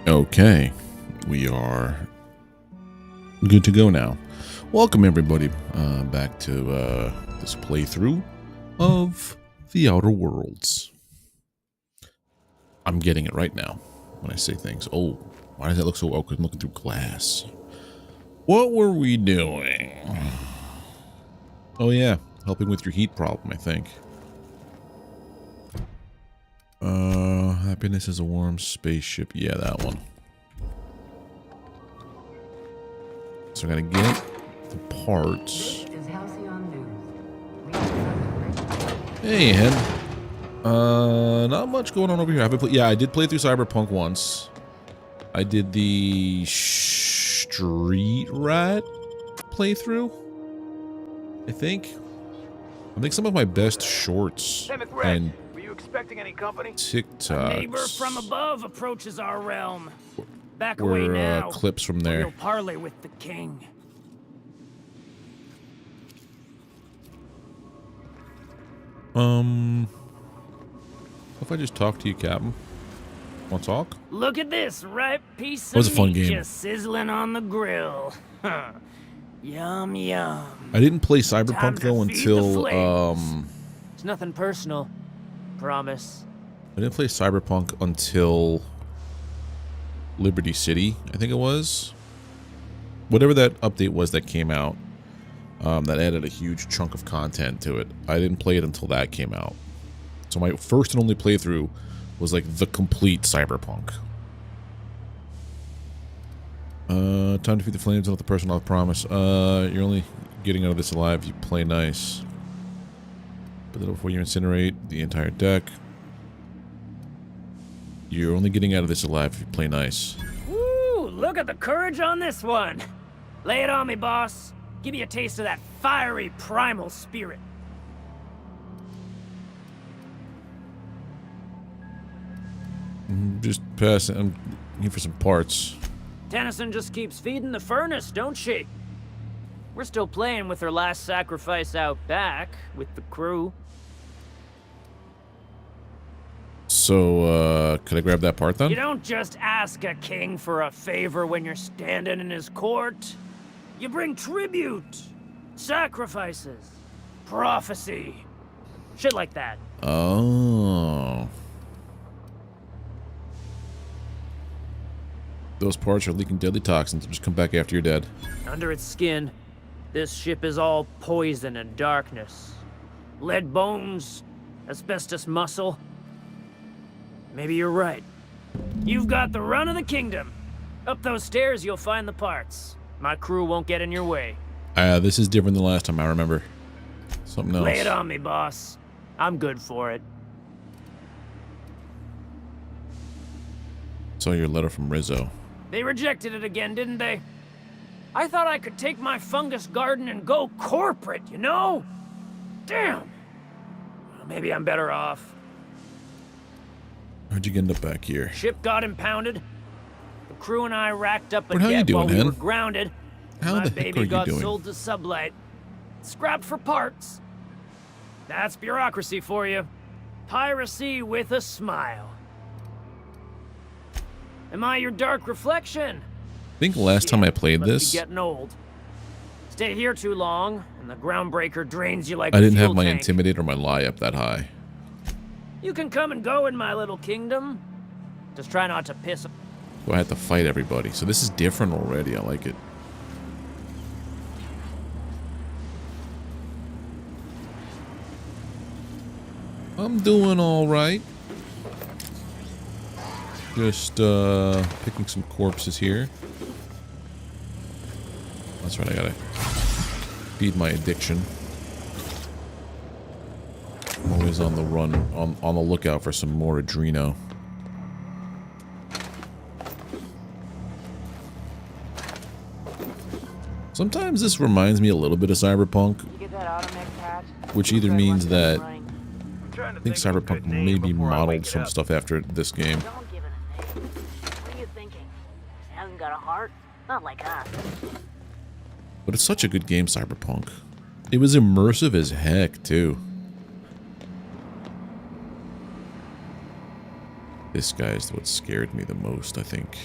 Okay, we are good to go now. Welcome everybody back to this playthrough of The Outer Worlds. I'm getting it right now when I say things. Oh, why does that look so awkward? I'm looking through glass. What were we doing? Oh yeah, helping with your heat problem, I think. Happiness is a warm spaceship. Yeah, that one. So I gotta get the parts. This is Halcyon News. Hey, Hen. Not much going on over here. Yeah, I did play through Cyberpunk once. I did the Street Rat playthrough. I think some of my best shorts and expecting any company? TikToks. A neighbor from above approaches our realm. Back away now. Clips from there. We'll parley with the king. If I just talk to you, Captain. Want to talk? Look at this ripe piece That was of a fun meat game. just sizzling on the grill. Yum yum. I didn't play Time Cyberpunk to though feed the until flames. It's nothing personal. Promise. I didn't play Cyberpunk until Liberty City, I think it was. Whatever that update was that came out, that added a huge chunk of content to it. I didn't play it until that came out. So my first and only playthrough was like the complete Cyberpunk. Time to feed the flames, not the person, I'll promise. You're only getting out of this alive if you play nice. But then before you incinerate the entire deck. You're only getting out of this alive if you play nice. Woo! Look at the courage on this one. Lay it on me, boss. Give me a taste of that fiery primal spirit. Just pass it. I'm here for some parts. Tennyson just keeps feeding the furnace, don't she? We're still playing with her last sacrifice out back with the crew. So, could I grab that part then? You don't just ask a king for a favor when you're standing in his court. You bring tribute, sacrifices, prophecy, shit like that. Oh. Those parts are leaking deadly toxins. Just come back after you're dead. Under its skin, this ship is all poison and darkness. Lead bones, asbestos muscle. Maybe you're right. You've got the run of the kingdom. Up those stairs, you'll find the parts. My crew won't get in your way. This is different than last time, I remember. Something else. Lay it on me, boss. I'm good for it. Saw your letter from Rizzo. They rejected it again, didn't they? I thought I could take my fungus garden and go corporate, you know? Damn. Well, maybe I'm better off. How'd you end up back here? Ship got impounded. The crew and I racked up a How you debt while doing, we Hen? were grounded. How My the heck baby are you got doing? sold to Sublight. Scrapped for parts. That's bureaucracy for you. Piracy with a smile. Am I your dark reflection? I think last time I played Must be this, getting old. Stay here too long, and the groundbreaker drains you like I a didn't have fuel my tank. Intimidate or my Lie up that high. You can come and go in my little kingdom. Just try not to piss. So I had to fight everybody. So this is different already. I like it. I'm doing all right. Just picking some corpses here. That's right, I gotta feed my addiction. I'm always on the run, on the lookout for some more Adreno. Sometimes this reminds me a little bit of Cyberpunk, which either means that I think Cyberpunk maybe modeled some stuff after this game. Don't give it a name. What are you thinking? Hasn't got a heart? Not like us. But it's such a good game, Cyberpunk. It was immersive as heck, too. This guy is what scared me the most, I think.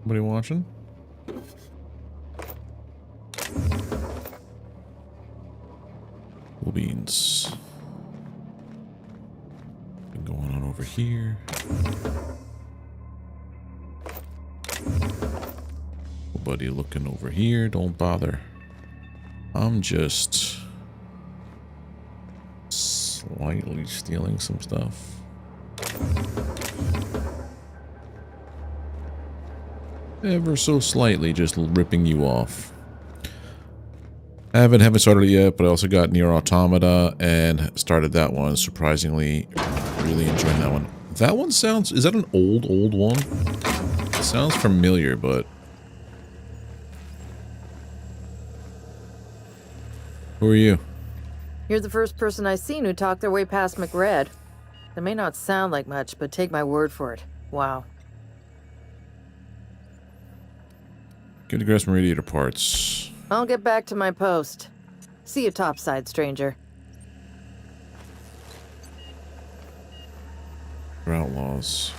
Somebody watching? Cool beans. Been going on over here. Nobody looking over here. Don't bother. I'm just slightly stealing some stuff. Ever so slightly, just ripping you off. I haven't started it yet, but I also got Nier Automata and started that one. Surprisingly, really enjoying that one. That one sounds... Is that an old one? It sounds familiar, but... Who are you? You're the first person I've seen who talked their way past McRed. They may not sound like much, but take my word for it. Wow. Give the grass radiator parts. I'll get back to my post. See you topside, stranger. We're outlaws.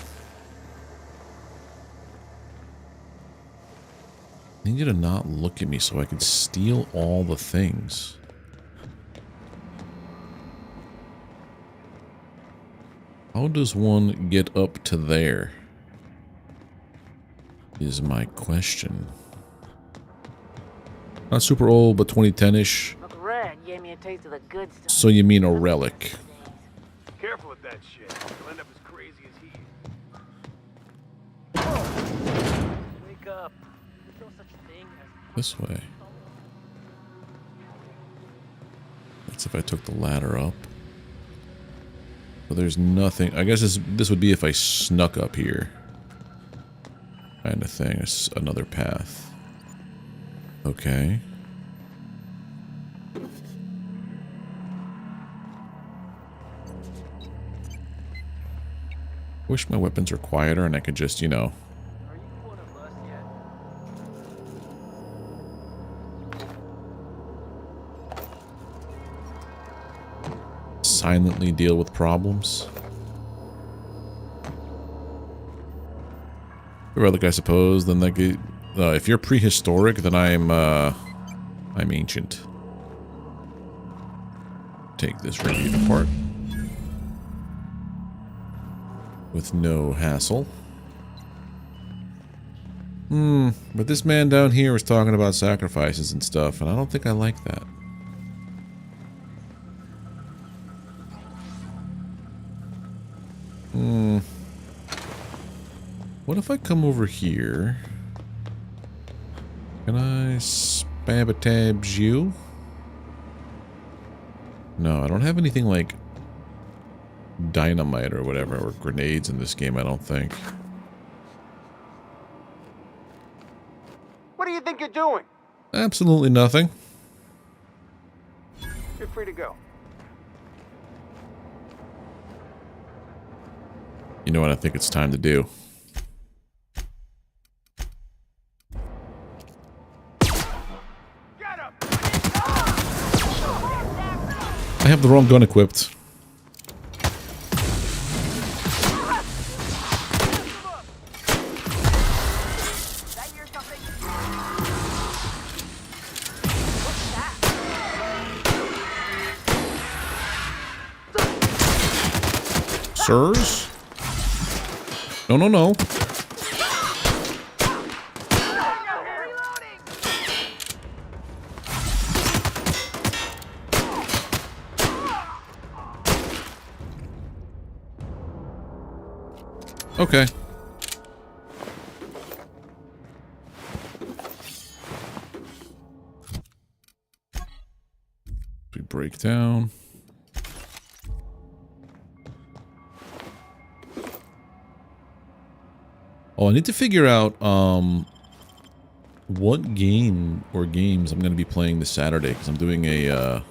I need you to not look at me so I can steal all the things. How does one get up to there? Is my question. Not super old, but 2010-ish. McRed gave me a taste of the good stuff. So you mean a relic? Careful with that shit. You'll end up as crazy as he is. Wake up. There's no such thing as... This way. That's if I took the ladder up. But there's nothing. I guess this would be if I snuck up here. Kind of thing. It's another path. Okay. Wish my weapons were quieter and I could just, you know. Are you one of us yet? Silently deal with problems. Relic, I suppose. Then like, if you're prehistoric, then I'm ancient. Take this radiator apart with no hassle. But this man down here was talking about sacrifices and stuff, and I don't think I like that. What if I come over here? Can I spam-a-tab you? No, I don't have anything like dynamite or whatever, or grenades in this game, I don't think. What do you think you're doing? Absolutely nothing. You're free to go. You know what I think it's time to do? Get up! I have the wrong gun equipped. Sirs? No, no, no. Okay. We break down. Oh, I need to figure out what game or games I'm going to be playing this Saturday, because I'm doing a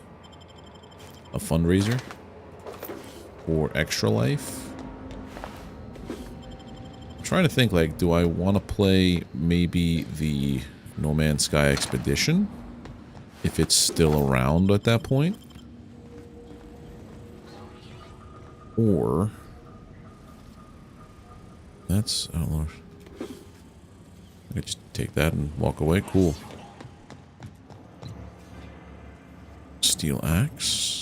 fundraiser for Extra Life. I'm trying to think, like, do I want to play maybe the No Man's Sky Expedition, if it's still around at that point. Or that's, I don't know. I could just take that and walk away. Cool. Steel axe.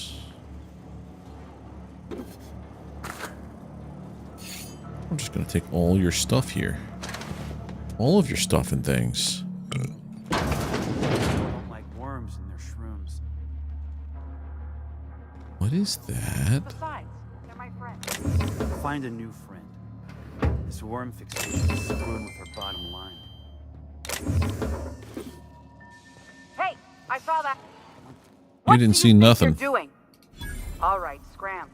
I'm just gonna take all your stuff here. All of your stuff and things. Like worms in their shrooms. What is that? Besides, they're my friends. Find a new friend. This worm fixation is screwing with her bottom line. Hey, I saw that. You didn't see nothing. What are you doing? All right, scram.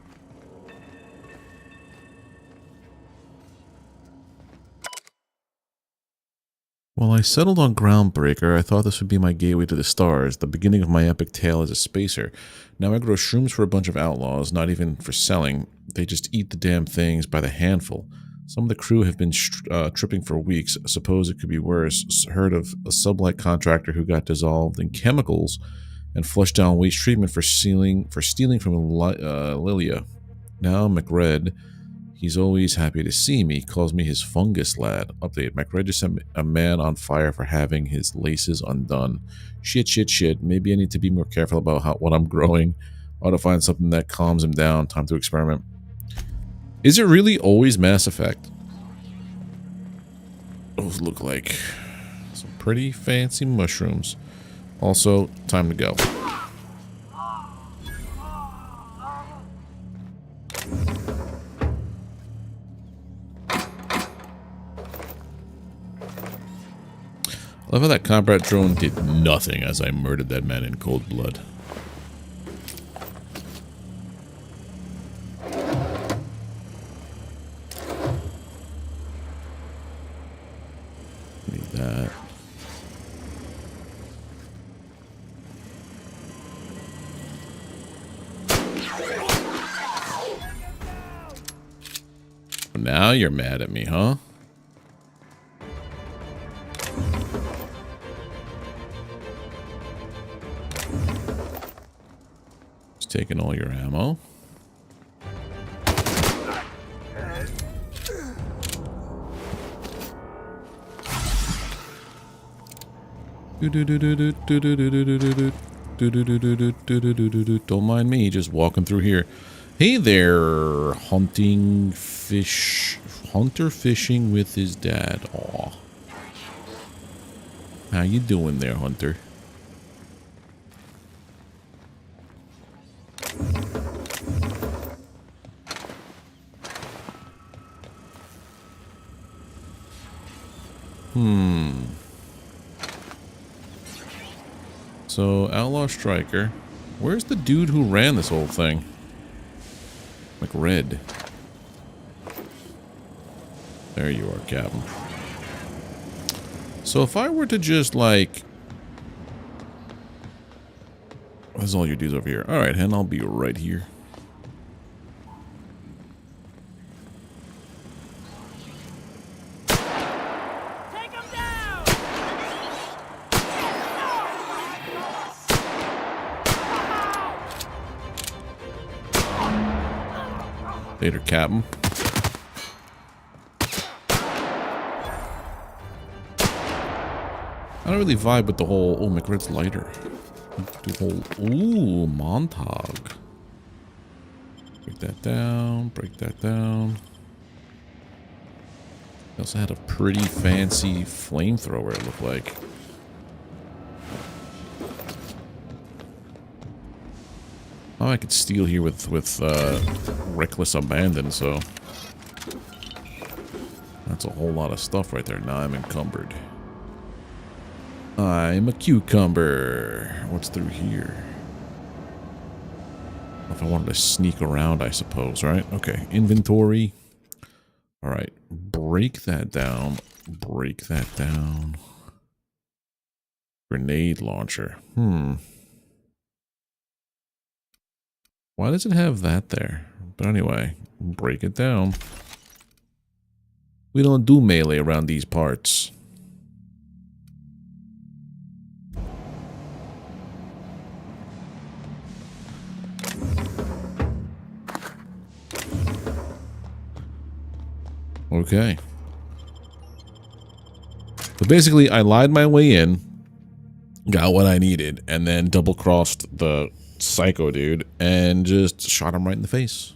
While I settled on Groundbreaker, I thought this would be my gateway to the stars, the beginning of my epic tale as a spacer. Now I grow shrooms for a bunch of outlaws, not even for selling. They just eat the damn things by the handful. Some of the crew have been tripping for weeks. Suppose it could be worse. Heard of a sublight contractor who got dissolved in chemicals and flushed down waste treatment for stealing from Lilia. Now McRed, he's always happy to see me, calls me his fungus lad. Update, McRed just sent a man on fire for having his laces undone. Shit. Maybe I need to be more careful about what I'm growing. Ought to find something that calms him down. Time to experiment. Is it really always Mass Effect? Those look like some pretty fancy mushrooms. Also, time to go. I love how that combat drone did nothing as I murdered that man in cold blood. Need that. Now you're mad at me, huh? Just taking all your ammo. Don't mind me, just walking through here. Hey there, hunter fishing with his dad. Aw. How you doing there, Hunter? So, Outlaw Striker. Where's the dude who ran this whole thing? Like red. There you are, Captain. So if I were to just like... There's all your dudes over here. Alright, Hen, I'll be right here. Take him down! Later, Captain. I don't really vibe with the whole, oh, McRed's lighter. The whole, ooh, Montag. Break that down, break that down. They also had a pretty fancy flamethrower, it looked like. Oh, I could steal here with reckless abandon, so... That's a whole lot of stuff right there. Now I'm encumbered. I'm a cucumber. What's through here? If I wanted to sneak around, I suppose, right? Okay, inventory. Alright, break that down. Break that down. Grenade launcher. Why does it have that there? But anyway, break it down. We don't do melee around these parts. Okay. But basically, I lied my way in, got what I needed, and then double-crossed the psycho dude and just shot him right in the face.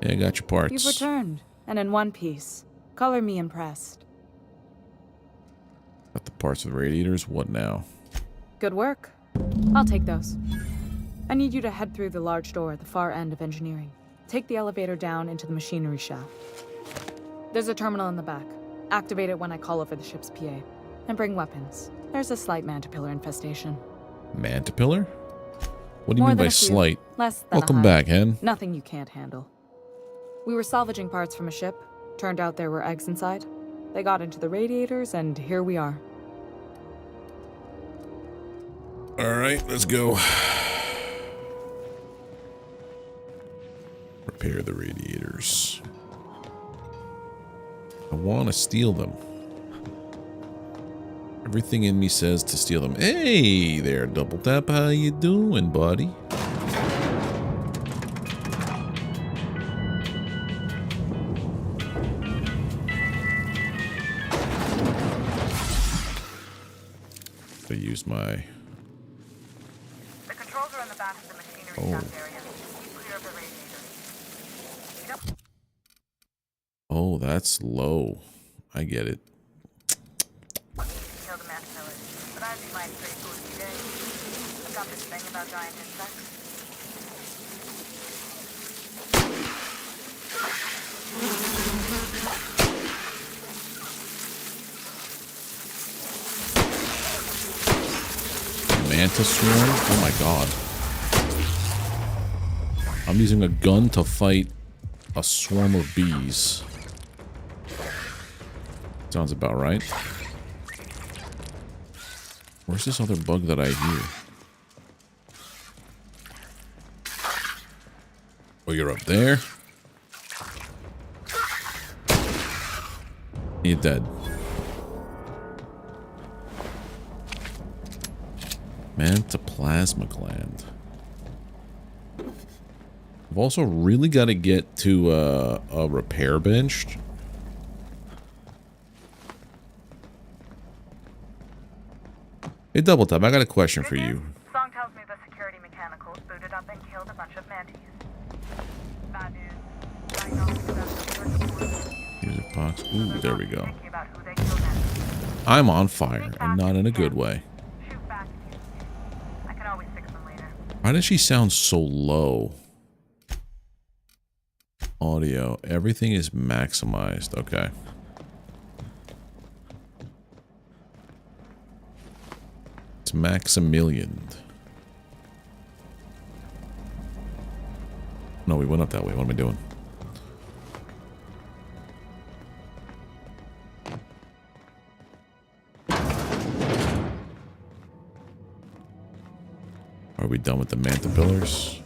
Yeah, I got your parts. You've returned, and in one piece. Color me impressed. Got the parts of the radiators. What now? Good work. I'll take those. I need you to head through the large door at the far end of engineering. Take the elevator down into the machinery shaft. There's a terminal in the back. Activate it when I call over the ship's PA. And bring weapons. There's a slight mantipillar infestation. Mantipillar? What do you More mean than by a few. slight? Less than Welcome a back, Hen. Nothing you can't handle. We were salvaging parts from a ship. Turned out there were eggs inside. They got into the radiators, and here we are. Alright, let's go. Repair the radiators. I want to steal them. Everything in me says to steal them. Hey there, Double Tap. How you doing, buddy? I used my... The controls are in the back of the machinery shaft area. Keep clear of the radiators. Oh, that's low. I get it. Kill the mass pillars. But I'd be mighty grateful if you did. I've got this thing about giant insects. Manta swarm? Oh my god. I'm using a gun to fight a swarm of bees. Sounds about right. Where's this other bug that I hear? Oh, you're up there? You're dead. Manta plasma gland. I've also really got to get to a repair bench. Hey, Double Tap, I got a question for you. Song tells me the security mechanicals booted up and killed a bunch of mantis. Bad news. Diagnostic assessment. Music box. Ooh, there we go. Thinking about who they killed next. I'm on fire, and not in a good way. Shoot back if you. I can always fix them later. Why does she sound so low? Audio. Everything is maximized. Okay. It's Maximilian. No, we went up that way. What am I doing? Are we done with the manta pillars?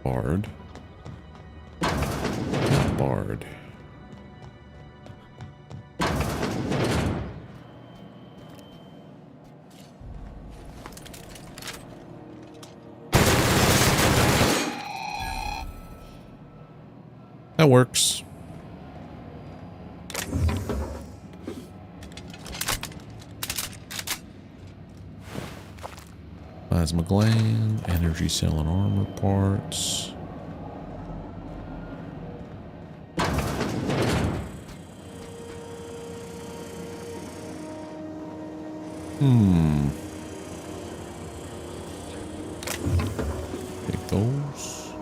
Bard. Not Bard. That works. Plasma gland, energy cell and armor parts. Take those.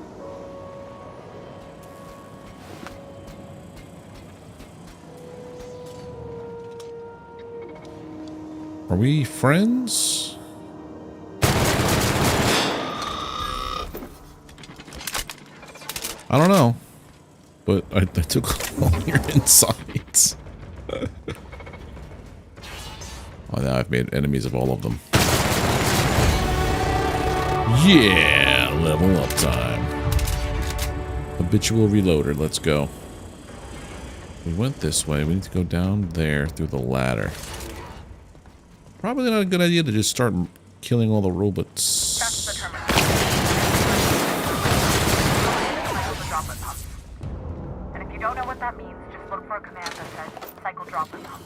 Are we friends? I don't know, but I took all your insights. Oh, now I've made enemies of all of them. Yeah, level up time. Habitual reloader, let's go. We went this way, we need to go down there through the ladder. Probably not a good idea to just start killing all the That's the robots. terminal. Cycle the droplet pumps. And if you don't know what that means, just look for a command that says cycle droplet pumps.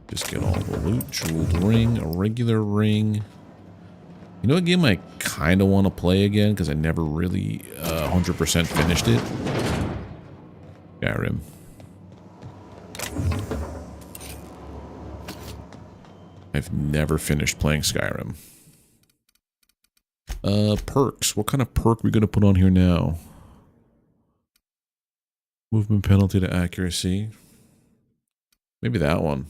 Just get all the loot. Jeweled ring, a regular ring. You know what game I kind of want to play again because I never really 100% finished it? Skyrim. I've never finished playing Skyrim. Perks. What kind of perk are we going to put on here now? Movement penalty to accuracy. Maybe that one.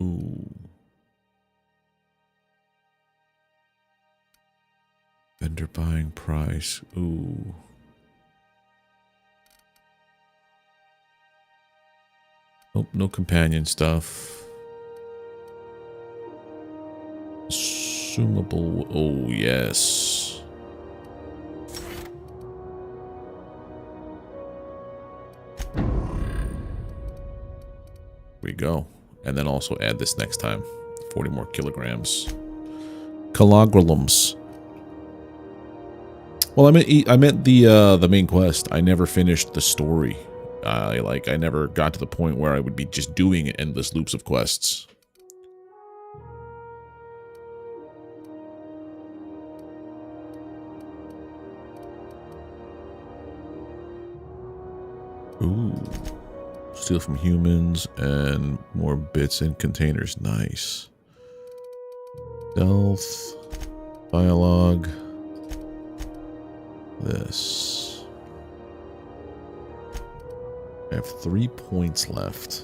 Ooh. Vendor buying price. Ooh. Nope, no companion stuff. Consumable. Oh, yes. Here we go. And then also add this next time. 40 more kilograms. Kilograms. Well, I meant the main quest. I never finished the story. I never got to the point where I would be just doing endless loops of quests. Ooh. Steal from humans and more bits in containers. Nice. Stealth. Dialogue. This. I have 3 points left.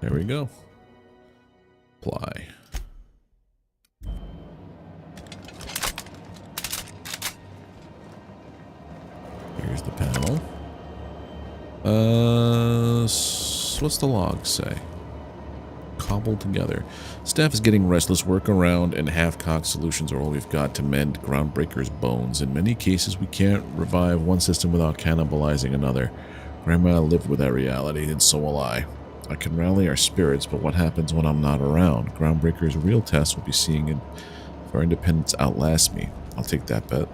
There we go. Apply. Here's the panel. What's the log say? Cobbled together. Staff is getting restless. Work around and half-cocked solutions are all we've got to mend Groundbreaker's bones. In many cases, we can't revive one system without cannibalizing another. Grandma lived with that reality, and so will I. I can rally our spirits, but what happens when I'm not around? Groundbreaker's real test will be seeing if our independence outlasts me. I'll take that bet.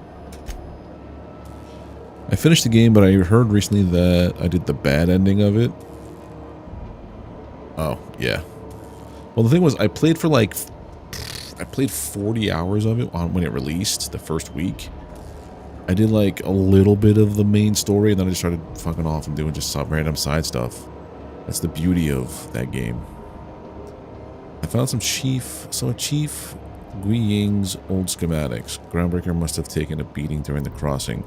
I finished the game, but I heard recently that I did the bad ending of it. Oh, yeah. Well, the thing was, I played 40 hours of it when it released the first week. I did like a little bit of the main story, and then I just started fucking off and doing just some random side stuff. That's the beauty of that game. I found some Chief Guiying's old schematics. Groundbreaker must have taken a beating during the crossing,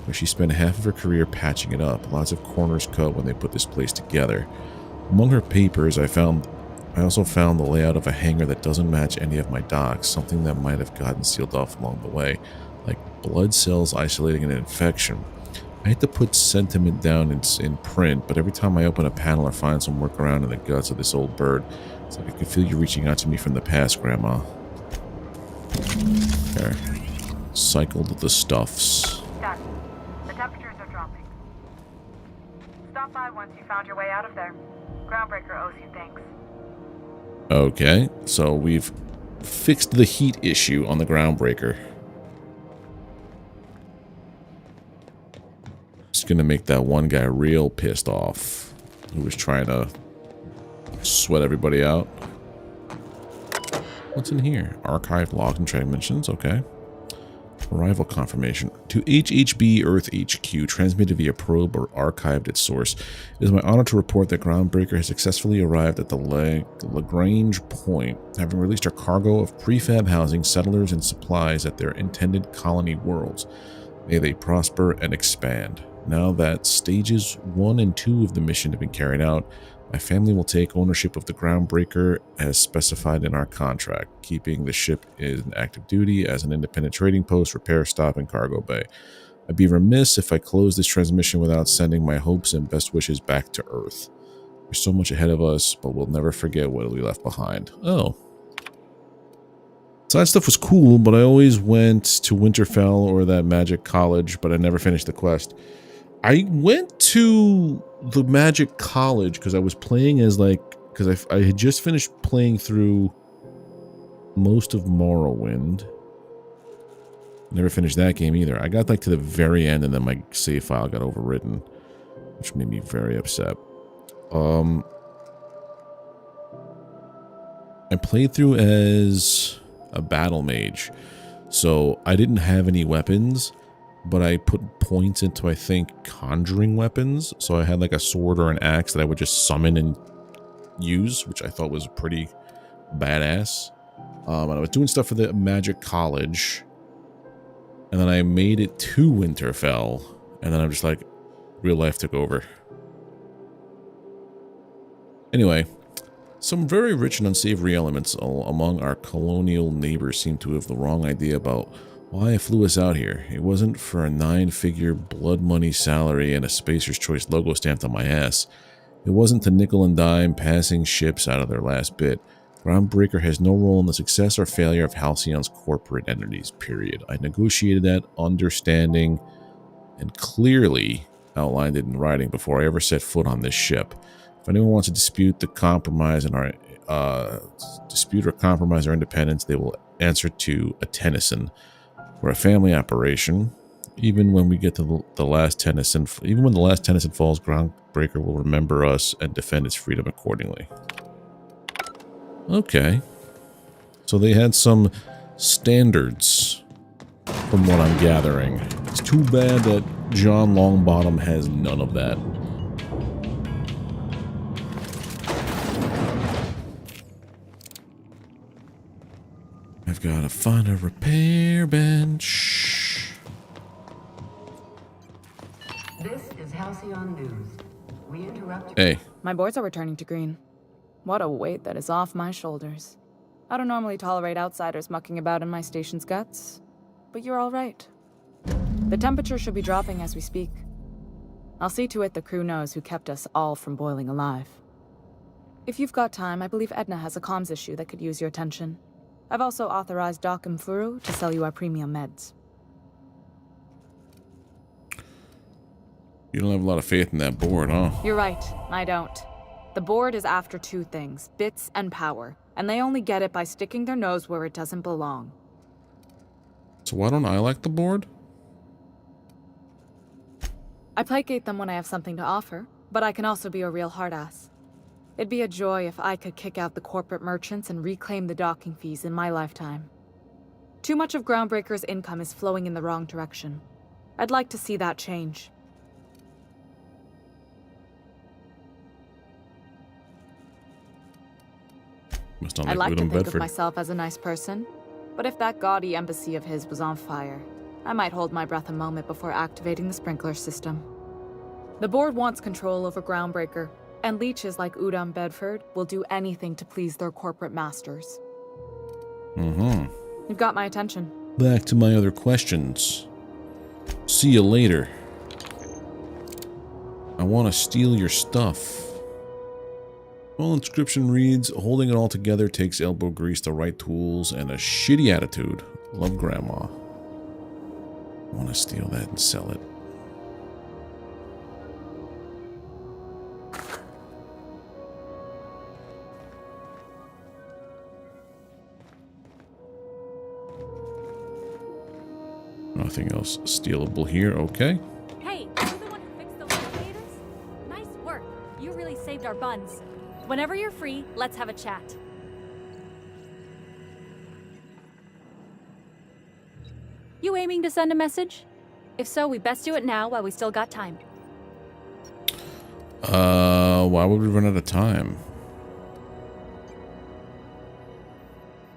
where she spent half of her career patching it up. Lots of corners cut when they put this place together. Among her papers, I also found the layout of a hangar that doesn't match any of my docs, something that might have gotten sealed off along the way, like blood cells isolating an infection. I hate to put sentiment down in print, but every time I open a panel or find some workaround in the guts of this old bird, it's like I can feel you reaching out to me from the past, Grandma. There. Cycled the stuffs. Done. The temperatures are dropping. Stop by once you found your way out of there. Groundbreaker owes you thanks. Okay, so we've fixed the heat issue on the Groundbreaker. Just gonna make that one guy real pissed off who was trying to sweat everybody out. What's in here? Archived logs and training missions, okay. Arrival confirmation. To HHB Earth HQ, transmitted via probe or archived at source. It is my honor to report that Groundbreaker has successfully arrived at the Lagrange Point, having released a cargo of prefab housing, settlers, and supplies at their intended colony worlds. May they prosper and expand. Now that stages 1 and 2 of the mission have been carried out, My family will take ownership of the Groundbreaker as specified in our contract, keeping the ship in active duty as an independent trading post, repair stop, and cargo bay. I'd be remiss if I closed this transmission without sending my hopes and best wishes back to Earth. There's so much ahead of us, but we'll never forget what we left behind. Oh. Side stuff was cool, but I always went to Winterfell or that magic college, but I never finished the quest. I went to the magic college because I was playing as because I had just finished playing through most of Morrowind. Never finished that game either. I got to the very end and then my save file got overwritten, which made me very upset. I played through as a battle mage, so I didn't have any weapons, but I put points into, I think, conjuring weapons. So I had like a sword or an axe that I would just summon and use, which I thought was pretty badass. And I was doing stuff for the magic college, and then I made it to Winterfell, and then I'm just like, real life took over. Anyway, some very rich and unsavory elements among our colonial neighbors seem to have the wrong idea about why I flew us out here. It wasn't for a 9-figure blood money salary and a Spacer's Choice logo stamped on my ass. It wasn't to nickel and dime passing ships out of their last bit. Groundbreaker has no role in the success or failure of Halcyon's corporate entities, period. I negotiated that understanding and clearly outlined it in writing before I ever set foot on this ship. If anyone wants to dispute or compromise our independence, they will answer to a Tennyson. We're a family operation. Even when we get to the last Tennyson, even when the last Tennyson falls, Groundbreaker will remember us and defend its freedom accordingly. Okay. So they had some standards from what I'm gathering. It's too bad that John Longbottom has none of that. I've got to find a repair bench. This is Halcyon News. We interrupt. Hey. My boards are returning to green. What a weight that is off my shoulders. I don't normally tolerate outsiders mucking about in my station's guts, but you're all right. The temperature should be dropping as we speak. I'll see to it the crew knows who kept us all from boiling alive. If you've got time, I believe Edna has a comms issue that could use your attention. I've also authorized Doc and Furu to sell you our premium meds. You don't have a lot of faith in that board, huh? You're right, I don't. The board is after two things, bits and power, and they only get it by sticking their nose where it doesn't belong. So why don't I like the board? I placate them when I have something to offer, but I can also be a real hard-ass. It'd be a joy if I could kick out the corporate merchants and reclaim the docking fees in my lifetime. Too much of Groundbreaker's income is flowing in the wrong direction. I'd like to see that change. I'd like to think Bedford. of myself as a nice person, but if that gaudy embassy of his was on fire, I might hold my breath a moment before activating the sprinkler system. The board wants control over Groundbreaker, and leeches like Udom Bedford will do anything to please their corporate masters. You've got my attention. Back to my other questions. See you later. I want to steal your stuff. Well, inscription reads, holding it all together takes elbow grease, the right tools, and a shitty attitude. Love, Grandma. I want to steal that and sell it. Nothing else stealable here, okay. Hey, you're the one who fixed those elevators? Nice work. You really saved our buns. Whenever you're free, let's have a chat. You aiming to send a message? If so, we best do it now while we still got time. Why would we run out of time?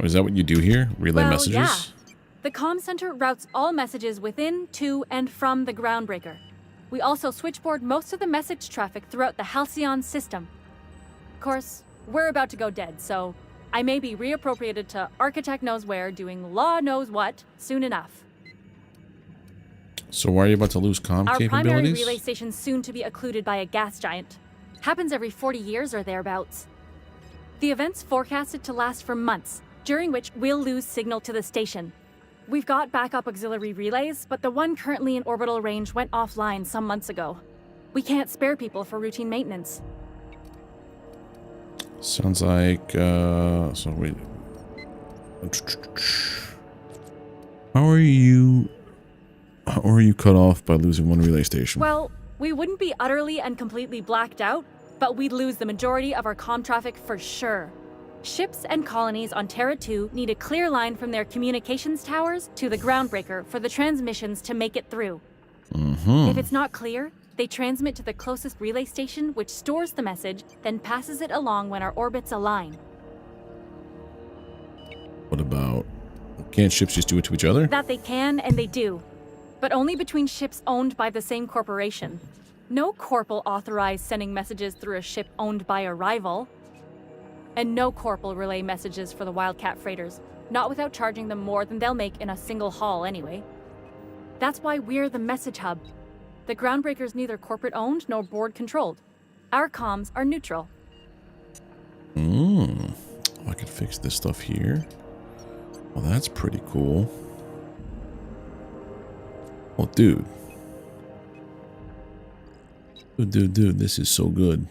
Is that what you do here? Relay messages? Yeah. The comm center routes all messages within, to, and from the Groundbreaker. We also switchboard most of the message traffic throughout the Halcyon system. course, we're about to go dead, so I may be reappropriated to architect knows where, doing law knows what, soon enough. So why are you about to lose comm Our primary capabilities? relay station's soon to be occluded by a gas giant. Happens every 40 years or thereabouts. The event's forecasted to last for months, during which we'll lose signal to the station. We've got backup auxiliary relays, but the one currently in orbital range went offline some months ago. We can't spare people for routine maintenance. Sounds like, so wait. How are you cut off by losing one relay station? Well, we wouldn't be utterly and completely blacked out, but we'd lose the majority of our comm traffic for sure. Ships and colonies on Terra 2 need a clear line from their communications towers to the groundbreaker for the transmissions to make it through. If it's not clear, they transmit to the closest relay station, which stores the message, then passes it along when our orbits align. What about, can't ships just do it to each other? That they can, and they do. But only between ships owned by the same corporation. No corp will authorize sending messages through a ship owned by a rival. And no corp will relay messages for the Wildcat freighters, not without charging them more than they'll make in a single haul anyway. That's why we're the message hub. The groundbreaker's neither corporate owned nor board controlled. Our comms are neutral. Oh, I can fix this stuff here. Well, that's pretty cool. Oh, dude. Dude, this is so good.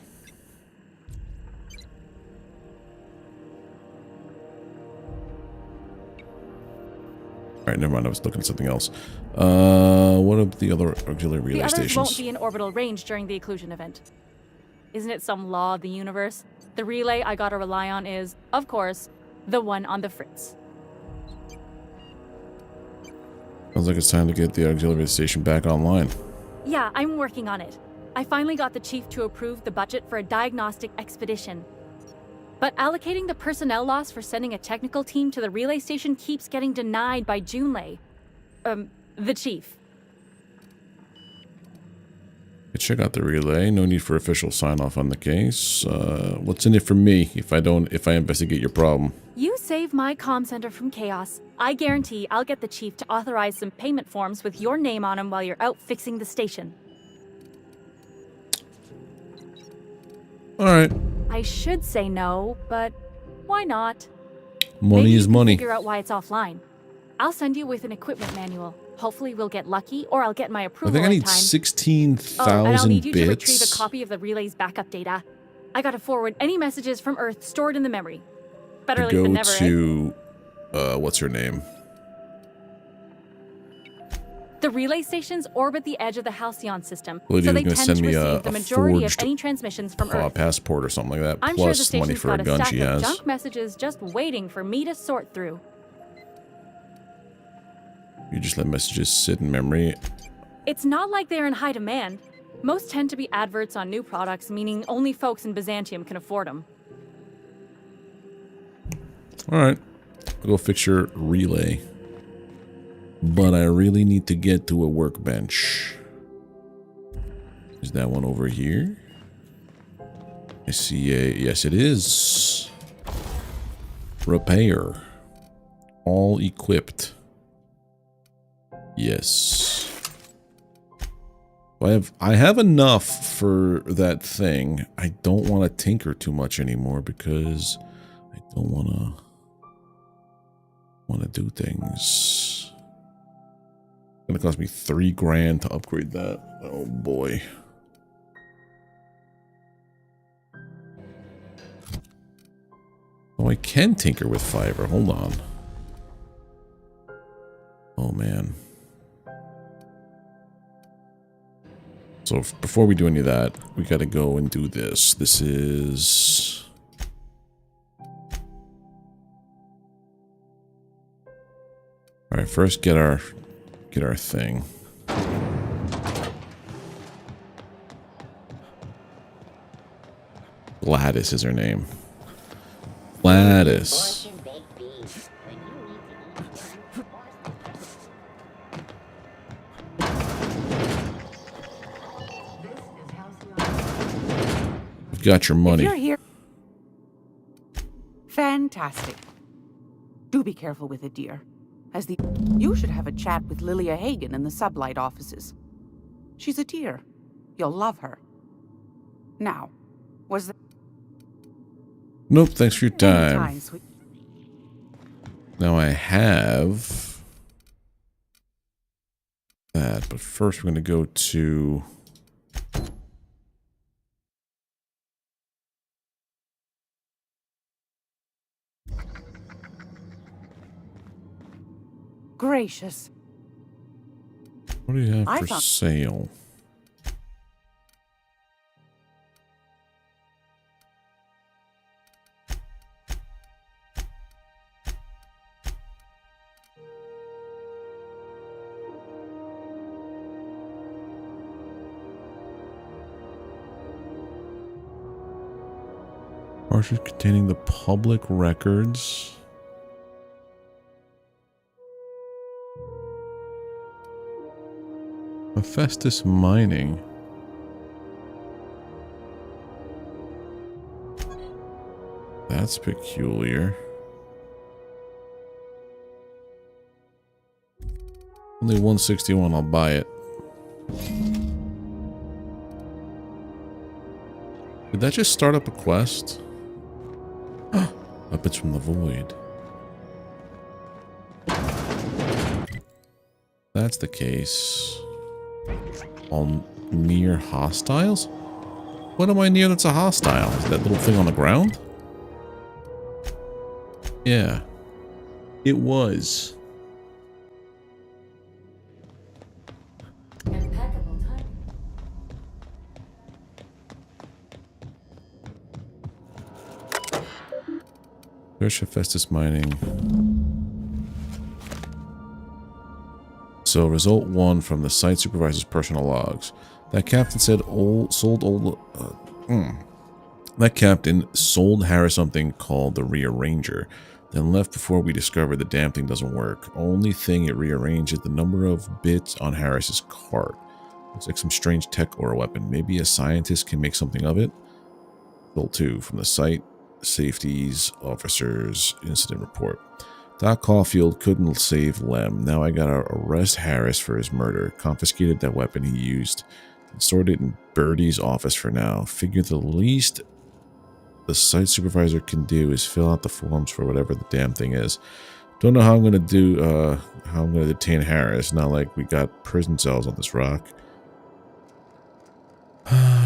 Alright, never mind. I was looking at something else. What are the other auxiliary relay the others stations? won't be in orbital range during the occlusion event. Isn't it some law of the universe? The relay I gotta rely on is, of course, the one on the Fritz. Sounds like it's time to get the auxiliary station back online. Yeah, I'm working on it. I finally got the chief to approve the budget for a diagnostic expedition. But allocating the personnel loss for sending a technical team to the relay station keeps getting denied by Junlei. The chief. Check out the relay. No need for official sign-off on the case. What's in it for me if I investigate your problem? You save my comm center from chaos. I guarantee I'll get the chief to authorize some payment forms with your name on them while you're out fixing the station. Alright. I should say no, but why not? Money Maybe is you can money. Figure out why it's offline. I'll send you with an equipment manual. Hopefully we'll get lucky, or I'll get my I approval think I in need time. 16,000 and I'll need you to retrieve bits. a copy of the relay's backup data. I gotta forward any messages from Earth stored in the memory. Better late To than go never, eh? to, what's her name? The relay stations orbit the edge of the Halcyon system, Lady so was they gonna tend send to me receive a the majority of forged, any transmissions from Earth. passport or something like that, I'm sure the plus station's money for a got gun stack she of has. junk messages just waiting for me to sort through. You just let messages sit in memory. It's not like they're in high demand. Most tend to be adverts on new products, meaning only folks in Byzantium can afford them. Alright. I'll go fix your relay. But I really need to get to a workbench. Is that one over here? I see a... Yes, it is. Repair. All equipped. Yes. I have enough for that thing. I don't want to tinker too much anymore because I don't want to do things. It's gonna cost me $3,000 to upgrade that. Oh boy. Oh, I can tinker with fiber. Hold on. Oh man. So before we do any of that, we gotta go and do this. This is... Alright, first get our thing. Gladys is her name. Gladys. Got your money. If you're here, Fantastic. Do be careful with it, dear. You should have a chat with Lilia Hagen in the sublight offices. She's a dear. You'll love her. Now, was there... Nope, thanks for your time. Anytime, sweet. Now I have that, but first we're going to go to Gracious. what do you have for sale? Parcels containing the public records. Furthest mining. That's peculiar. Only 161, I'll buy it. Did that just start up a quest? Weapons from the void. That's the case. All near hostiles? What am I near that's a hostile? Is that little thing on the ground? Yeah. It was. Search for Festus mining. So, result 1 from the site supervisor's personal logs. That captain said that captain sold Harris something called the Rearranger, then left before we discovered the damn thing doesn't work. Only thing it rearranged is the number of bits on Harris's cart. Looks like some strange tech or a weapon. Maybe a scientist can make something of it? Result 2 from the site safeties officers incident report. Doc Caulfield couldn't save Lem. Now I gotta arrest Harris for his murder. Confiscated that weapon he used and stored it in Birdie's office for now. Figure the least the site supervisor can do is fill out the forms for whatever the damn thing is. Don't know how I'm gonna detain Harris. Not like we got prison cells on this rock.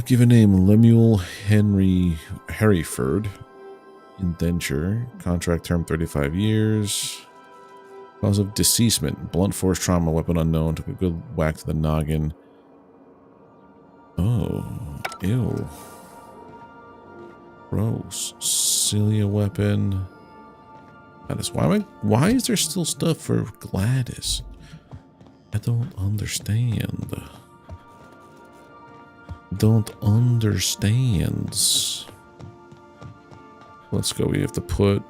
Give a name: Lemuel Henry Harryford. Indenture. Contract term 35 years. Cause of deceasement. Blunt force trauma. Weapon unknown. Took a good whack to the noggin. Oh. Ew. Gross. Celia weapon. Gladys. Why is there still stuff for Gladys? I don't understand. Let's go. We have to put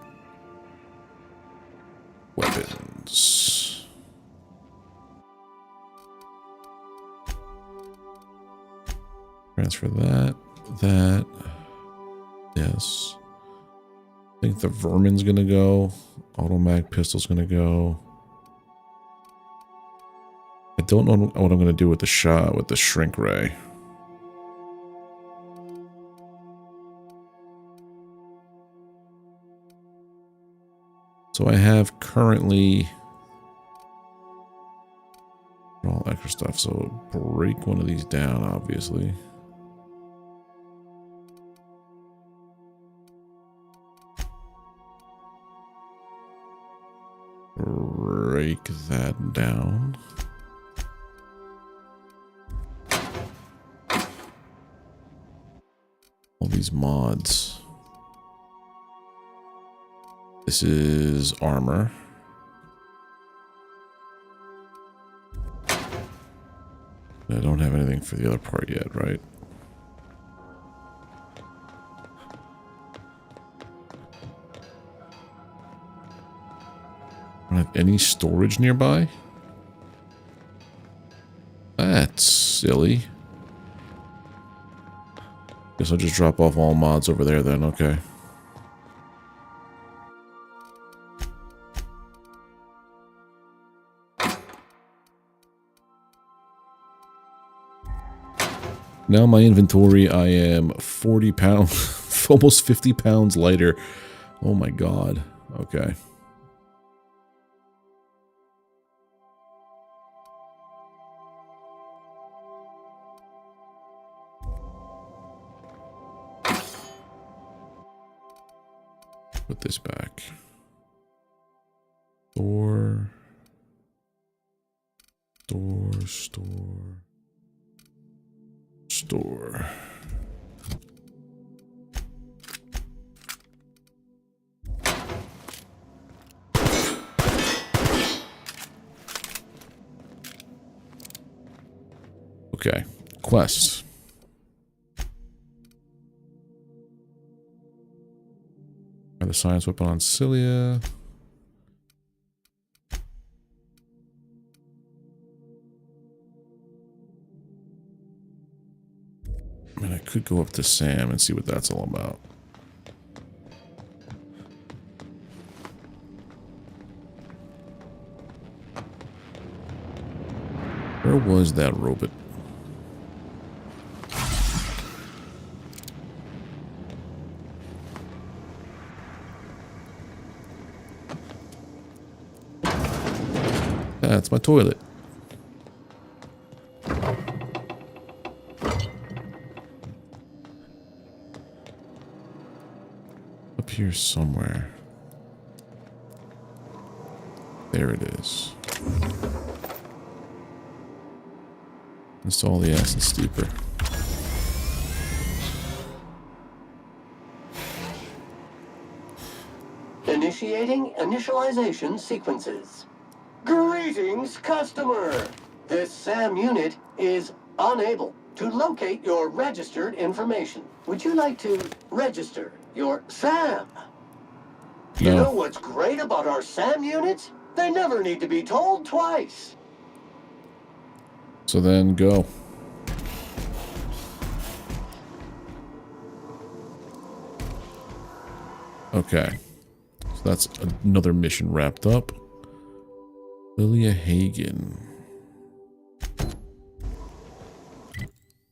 weapons. Transfer that. Yes. I think the vermin's gonna go. Automag pistol's gonna go. I don't know what I'm gonna do with the shot with the shrink ray. So I have currently all extra stuff, so break one of these down, obviously. Break that down. All these mods. This is armor. I don't have anything for the other part yet, right? I don't have any storage nearby? That's silly. Guess I'll just drop off all mods over there then, okay. Now my inventory, I am 40 pounds, almost 50 pounds lighter. Oh my god. Okay. Put this back. Store. Okay. Quests. The science weapon on Cilia. I mean, I could go up to Sam and see what that's all about. Where was that robot? That's my toilet. Up here somewhere. There it is. Install the acid steeper. Initiating initialization sequences. Greetings, customer! This SAM unit is unable to locate your registered information. Would you like to register your SAM? You know what's great about our SAM units? They never need to be told twice. So then go. Okay. So that's another mission wrapped up. Lilia Hagen.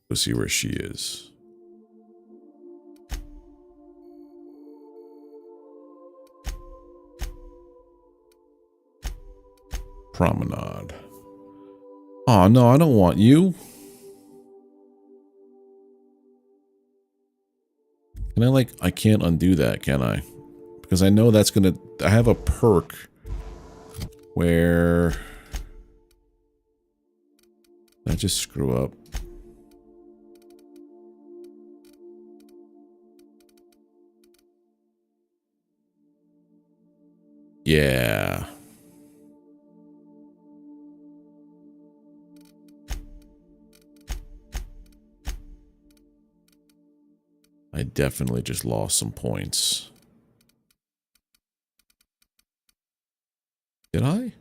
Let's see where she is. Promenade. Oh no, I don't want you. Can I like, I can't undo that, can I? Because I know that's gonna, I have a perk where I just screw up. Yeah. I definitely just lost some points. Did I?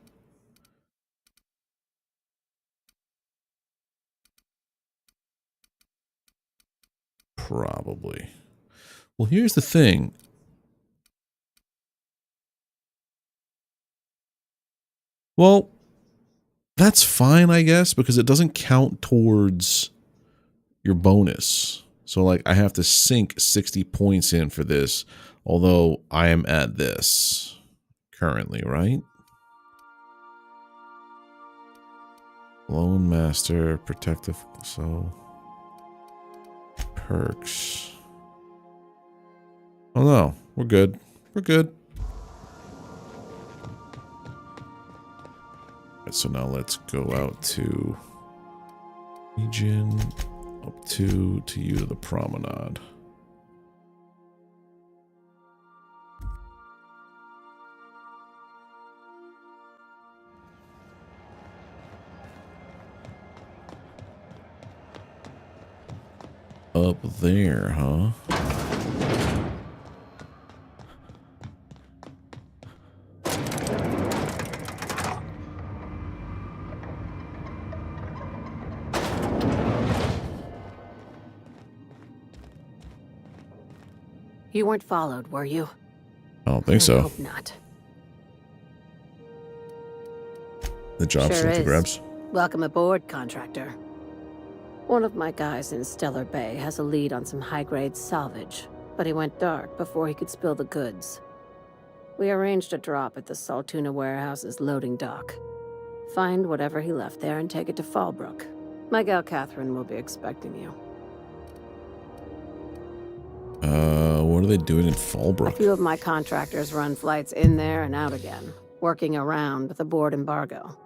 Probably. Well, here's the thing. Well, that's fine, I guess, because it doesn't count towards your bonus. So, like, I have to sink 60 points in for this, although I am at this currently, right? Lone Master, Protective, so... Perks. Oh no, we're good. We're good. Right, so now let's go out to region, up to you to the promenade. Up there, huh? You weren't followed, were you? I don't think so. I hope not. The job's Sure still to is. grabs. Welcome aboard, contractor. One of my guys in Stellar Bay has a lead on some high-grade salvage, but he went dark before he could spill the goods. We arranged a drop at the Saltuna warehouse's loading dock. Find whatever he left there and take it to Fallbrook. My gal Catherine will be expecting you. What are they doing in Fallbrook? A few of my contractors run flights in there and out again, working around with the board embargo.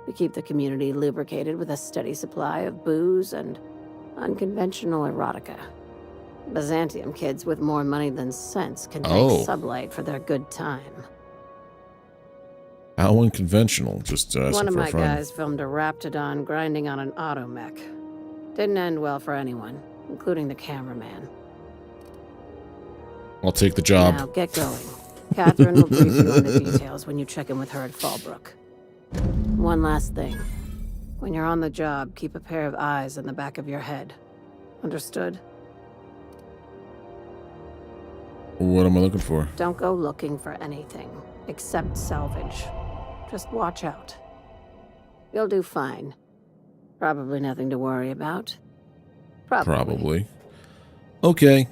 We keep the community lubricated with a steady supply of booze and unconventional erotica. Byzantium kids with more money than sense can take sublight for their good time. How unconventional? Just one of my guys filmed a Raptidon grinding on an automech. Didn't end well for anyone, including the cameraman. I'll take the job. Now get going. Catherine will brief you on the details when you check in with her at Fallbrook. One last thing. When you're on the job, keep a pair of eyes in the back of your head. Understood? What am I looking for? Don't go looking for anything, except salvage. Just watch out. You'll do fine. Probably nothing to worry about. Probably. Okay.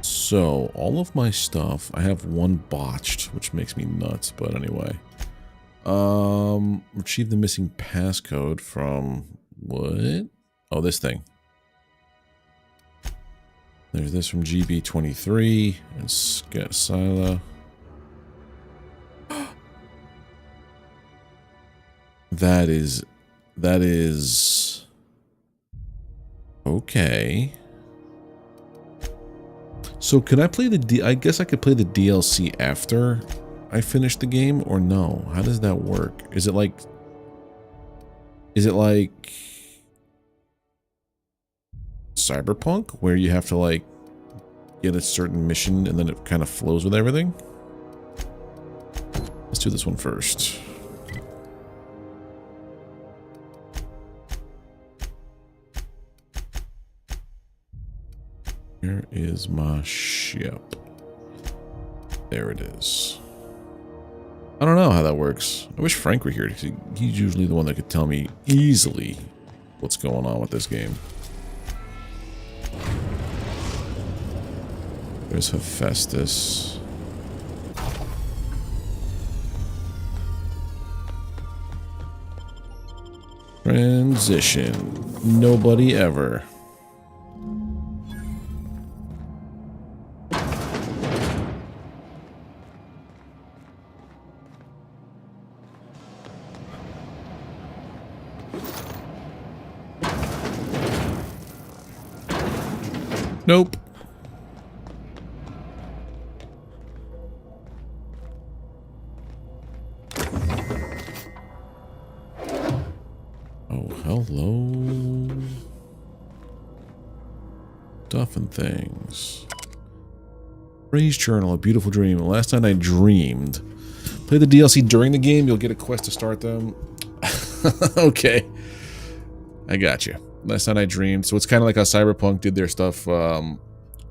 So, all of my stuff, I have one botched, which makes me nuts, but anyway. Retrieve the missing passcode from... what? Oh, this thing. There's this from GB23 and Scylla. That is okay. So could I play I guess I could play the DLC after I finish the game or no? How does that work? Is it like Cyberpunk, where you have to like get a certain mission and then it kind of flows with everything? Let's do this one first. Where is my ship? There it is. I don't know how that works. I wish Frank were here. He's usually the one that could tell me easily what's going on with this game. There's Hephaestus. Transition. Nobody ever. Nope. Oh, hello. Stuff and things. Ray's Journal, a beautiful dream. Last night I dreamed. Play the DLC during the game, you'll get a quest to start them. Okay. I got you. Last night I dreamed. So it's kind of like how Cyberpunk did their stuff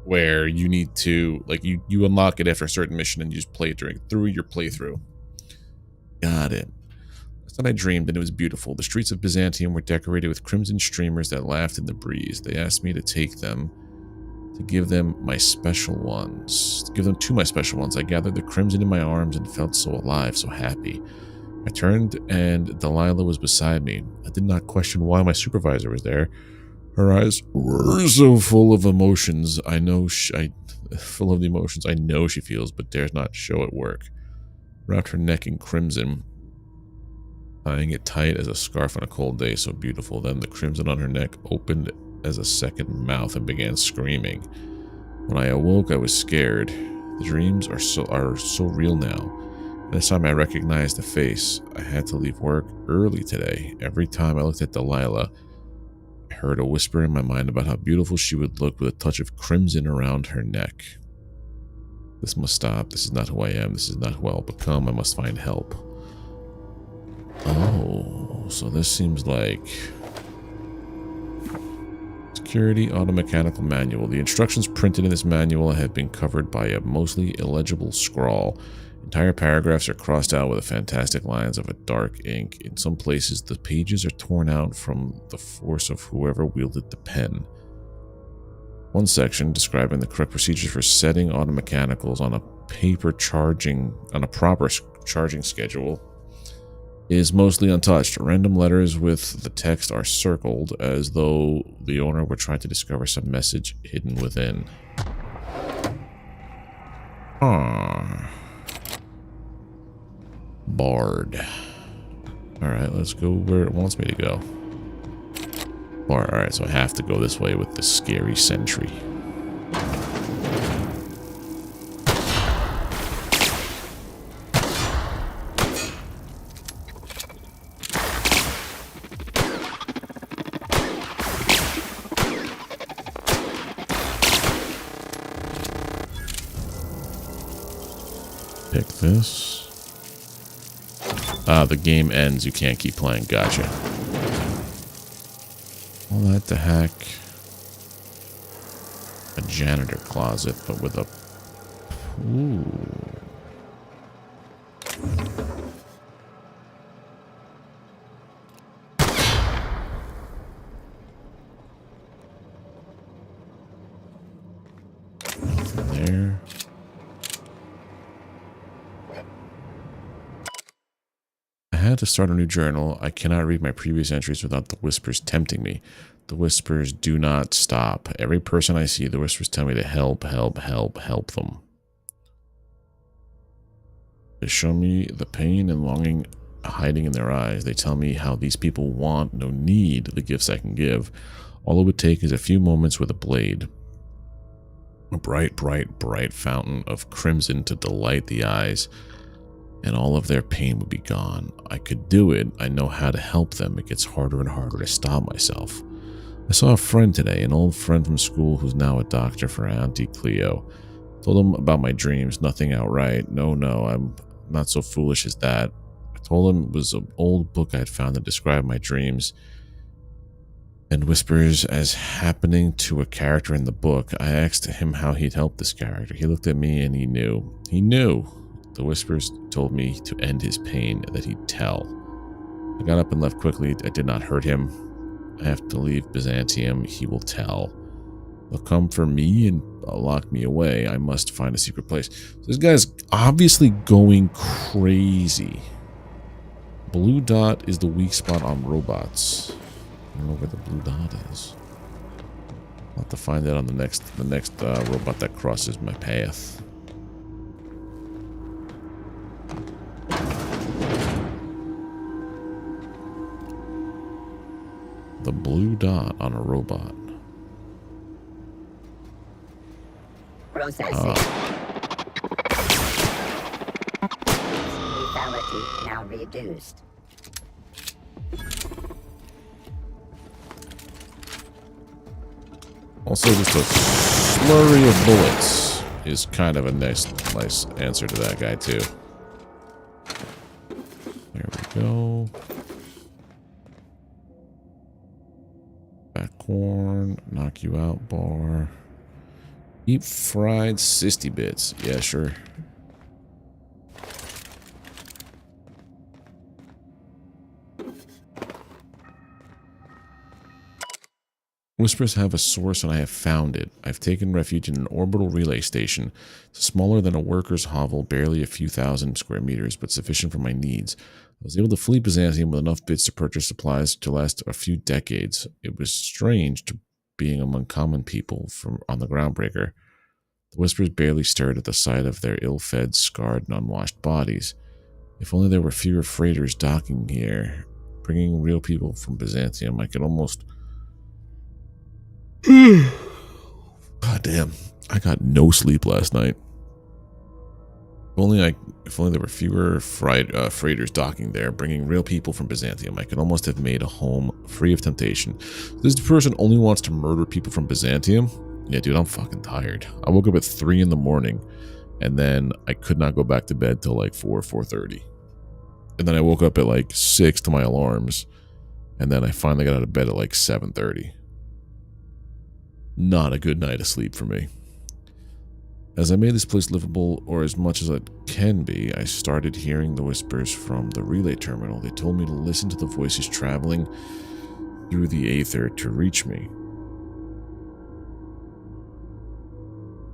where you need to, like, you unlock it after a certain mission and you just play it through your playthrough. Got it. Last night I dreamed and it was beautiful. The streets of Byzantium were decorated with crimson streamers that laughed in the breeze. They asked me to take them, to give them my special ones. To give them to my special ones. I gathered the crimson in my arms and felt so alive, so happy. I turned and Delilah was beside me. I did not question why my supervisor was there. Her eyes were so full of emotions. Full of the emotions I know she feels, but dares not show at work. Wrapped her neck in crimson, tying it tight as a scarf on a cold day, so beautiful. Then the crimson on her neck opened as a second mouth and began screaming. When I awoke, I was scared. The dreams are so real now. This time I recognized the face. I had to leave work early today. Every time I looked at Delilah, I heard a whisper in my mind about how beautiful she would look with a touch of crimson around her neck. This must stop. This is not who I am. This is not who I'll become. I must find help. Oh, so this seems like... Security Automechanical Manual. The instructions printed in this manual have been covered by a mostly illegible scrawl. Entire paragraphs are crossed out with fantastic lines of a dark ink. In some places, the pages are torn out from the force of whoever wielded the pen. One section describing the correct procedures for setting automechanicals on a proper charging schedule is mostly untouched. Random letters with the text are circled as though the owner were trying to discover some message hidden within. Bard. Alright, let's go where it wants me to go. Bard. Alright, so I have to go this way with the scary sentry. Pick this. Ah, the game ends. You can't keep playing. Gotcha. All that to hack a janitor closet, but with a... Ooh. Nothing there. I had to start a new journal. I cannot read my previous entries without the whispers tempting me. The whispers do not stop. Every person I see, the whispers tell me to help them. They show me the pain and longing hiding in their eyes. They tell me how these people want, no need, the gifts I can give. All it would take is a few moments with a blade. A bright, bright, bright fountain of crimson to delight the eyes, and all of their pain would be gone. I could do it. I know how to help them. It gets harder and harder to stop myself. I saw a friend today, an old friend from school who's now a doctor for Auntie Cleo. Told him about my dreams, nothing outright. No, I'm not so foolish as that. I told him it was an old book I had found that described my dreams and whispers as happening to a character in the book. I asked him how he'd help this character. He looked at me and he knew. He knew. The whispers told me to end his pain, that he'd tell. I got up and left quickly. I did not hurt him. I have to leave Byzantium. He will tell. They'll come for me and lock me away. I must find a secret place. So this guy's obviously going crazy. Blue dot is the weak spot on robots. I don't know where the blue dot is. I'll have to find that on the next robot that crosses my path. The blue dot on a robot. Processing. Lethality now reduced. Also, just a flurry of bullets is kind of a nice answer to that guy too. There we go. Fat corn, knock you out bar. Eat fried sissy bits. Yeah, sure. Whispers have a source and I have found it. I've taken refuge in an orbital relay station. It's smaller than a worker's hovel, barely a few thousand square meters, but sufficient for my needs. I was able to flee Byzantium with enough bits to purchase supplies to last a few decades. It was strange to being among common people on the Groundbreaker. The whispers barely stirred at the sight of their ill-fed, scarred, and unwashed bodies. If only there were fewer freighters docking here, bringing real people from Byzantium, I could almost... God damn, I got no sleep last night. If only there were fewer freighters docking there, bringing real people from Byzantium, I could almost have made a home free of temptation. This person only wants to murder people from Byzantium? Yeah, dude, I'm fucking tired. I woke up at 3 in the morning, and then I could not go back to bed till like 4:30. And then I woke up at like 6 to my alarms, and then I finally got out of bed at like 7:30. Not a good night of sleep for me. As I made this place livable, or as much as it can be, I started hearing the whispers from the relay terminal. They told me to listen to the voices traveling through the aether to reach me,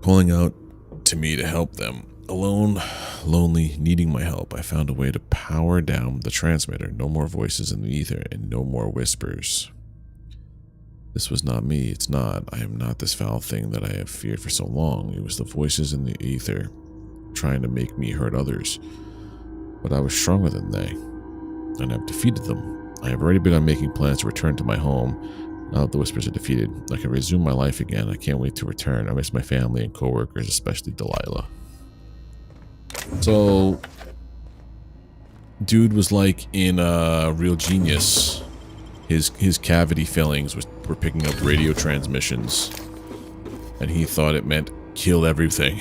calling out to me to help them. Alone, lonely, needing my help, I found a way to power down the transmitter. No more voices in the ether and no more whispers. This was not me. It's not. I am not this foul thing that I have feared for so long. It was the voices in the ether trying to make me hurt others. But I was stronger than they, and I've defeated them. I have already begun making plans to return to my home. Now that the whispers are defeated, I can resume my life again. I can't wait to return. I miss my family and coworkers, especially Delilah. So, dude was like in Real Genius. His cavity fillings were picking up radio transmissions, and he thought it meant kill everything.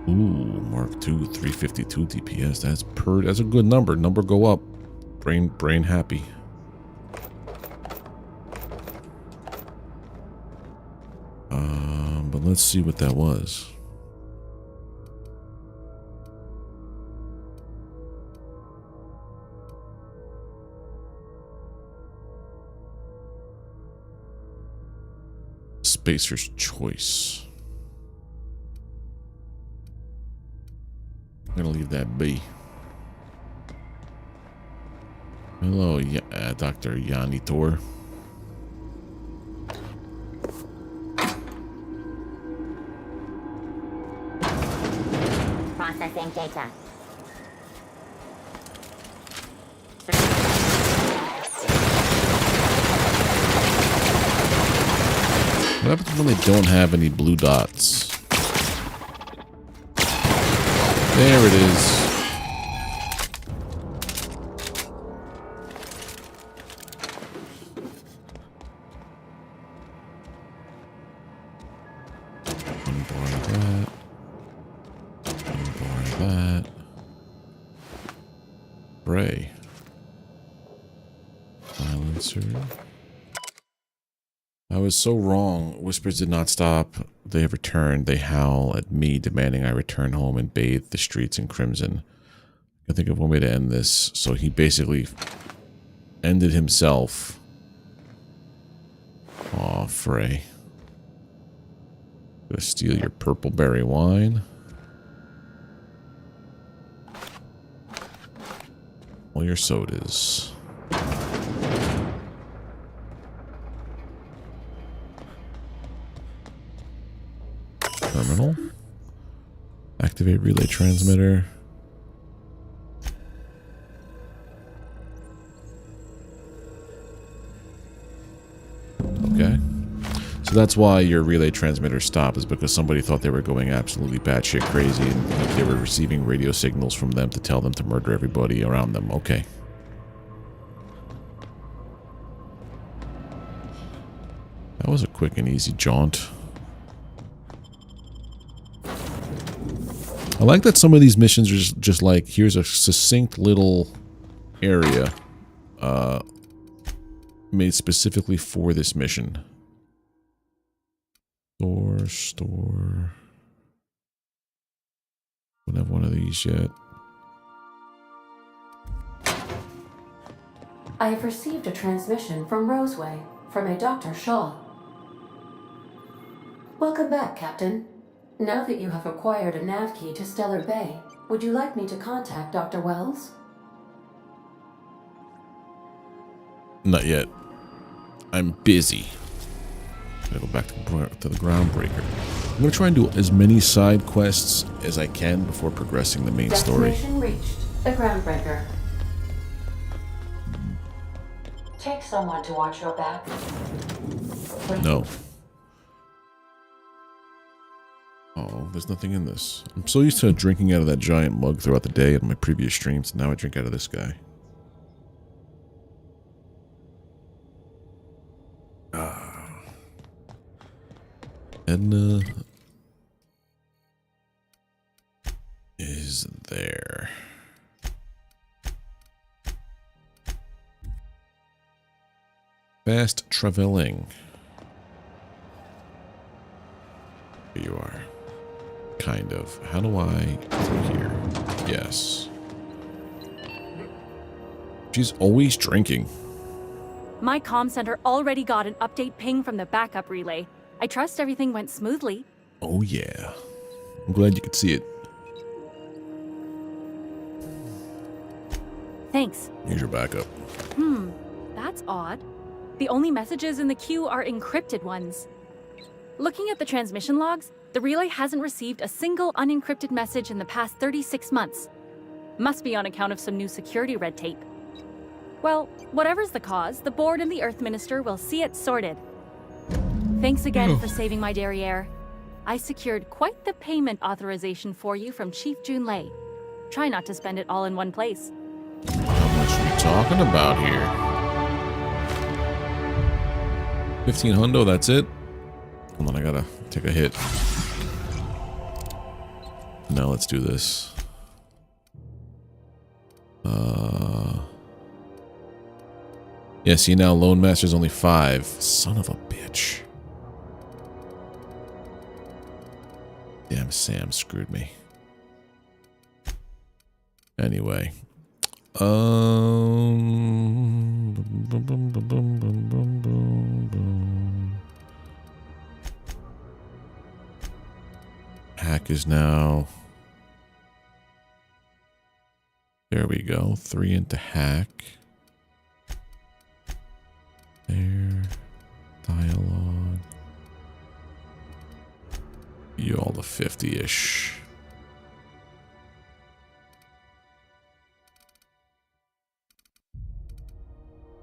Ooh, Mark II, 352 DPS. That's a good number. Number go up. Brain happy. But let's see what that was. Spacer's Choice. I'm gonna leave that be. Hello, Dr. Yanni Tor. Processing data. What happens when they don't have any blue dots? There it is. Unborn that. Unborn that. Bray. Silencer. I was so wrong. Whispers did not stop. They have returned. They howl at me, demanding I return home and bathe the streets in crimson. I think of one way to end this. So he basically ended himself. Aw, Frey. Gonna steal your purple berry wine. All your sodas. Terminal. Activate relay transmitter. Okay. So that's why your relay transmitter stopped, is because somebody thought they were going absolutely batshit crazy and they were receiving radio signals from them to tell them to murder everybody around them. Okay. That was a quick and easy jaunt. I like that some of these missions are just like, here's a succinct little area made specifically for this mission. Store. Don't have one of these yet. I have received a transmission from Roseway, from a Dr. Shaw. Welcome back, Captain. Now that you have acquired a nav key to Stellar Bay, would you like me to contact Dr. Wells? Not yet. I'm busy. I'm gonna go back to the groundbreaker. I'm gonna try and do as many side quests as I can before progressing the main story. Destination reached. The groundbreaker. Take someone to watch your back. No. Oh, there's nothing in this. I'm so used to drinking out of that giant mug throughout the day in my previous streams. Now I drink out of this guy. Edna is there. Fast traveling. There you are. Kind of. How do I through here? Yes. She's always drinking. My comm center already got an update ping from the backup relay. I trust everything went smoothly. Oh yeah. I'm glad you could see it. Thanks. Here's your backup. That's odd. The only messages in the queue are encrypted ones. Looking at the transmission logs, the relay hasn't received a single unencrypted message in the past 36 months. Must be on account of some new security red tape. Well, whatever's the cause, the board and the Earth Minister will see it sorted. Thanks again for saving my derriere. I secured quite the payment authorization for you from Chief Junlei. Try not to spend it all in one place. How much are we talking about here? 15 hundo, that's it? Hold on, I gotta take a hit. Now let's do this. Yeah, see now Lone Master's only 5. Son of a bitch. Damn, Sam screwed me. Anyway. Hack is now. There we go. 3 into hack. There. Dialogue. You all the 50-ish.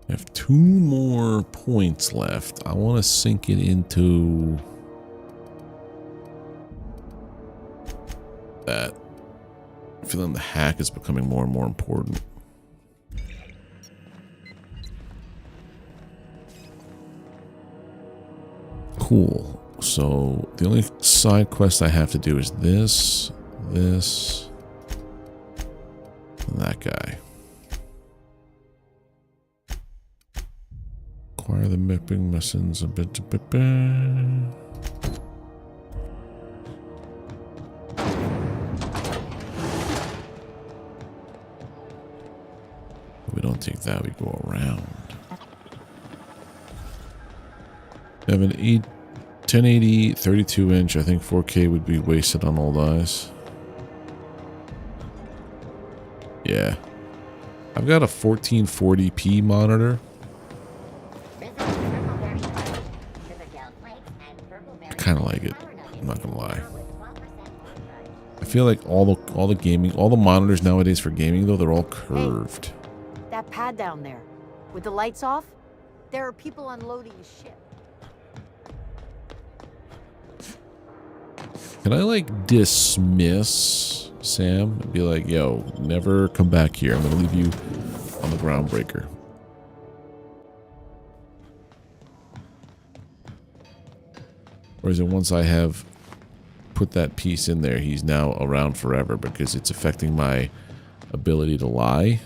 I have 2 more points left. I want to sink it into that. I'm feeling the hack is becoming more and more important. Cool. So the only side quest I have to do is this, and that guy. Acquire the mapping missions a bit. We don't take that, we go around. I have an 1080 32 inch. I think 4K would be wasted on old eyes. Yeah. I've got a 1440p monitor. I kind of like it. I'm not gonna lie. I feel like all the monitors nowadays for gaming though, they're all curved. That pad down there, with the lights off, there are people unloading a ship. Can I like dismiss Sam and be like, yo, never come back here. I'm gonna leave you on the groundbreaker. Or is it once I have put that piece in there, he's now around forever because it's affecting my ability to lie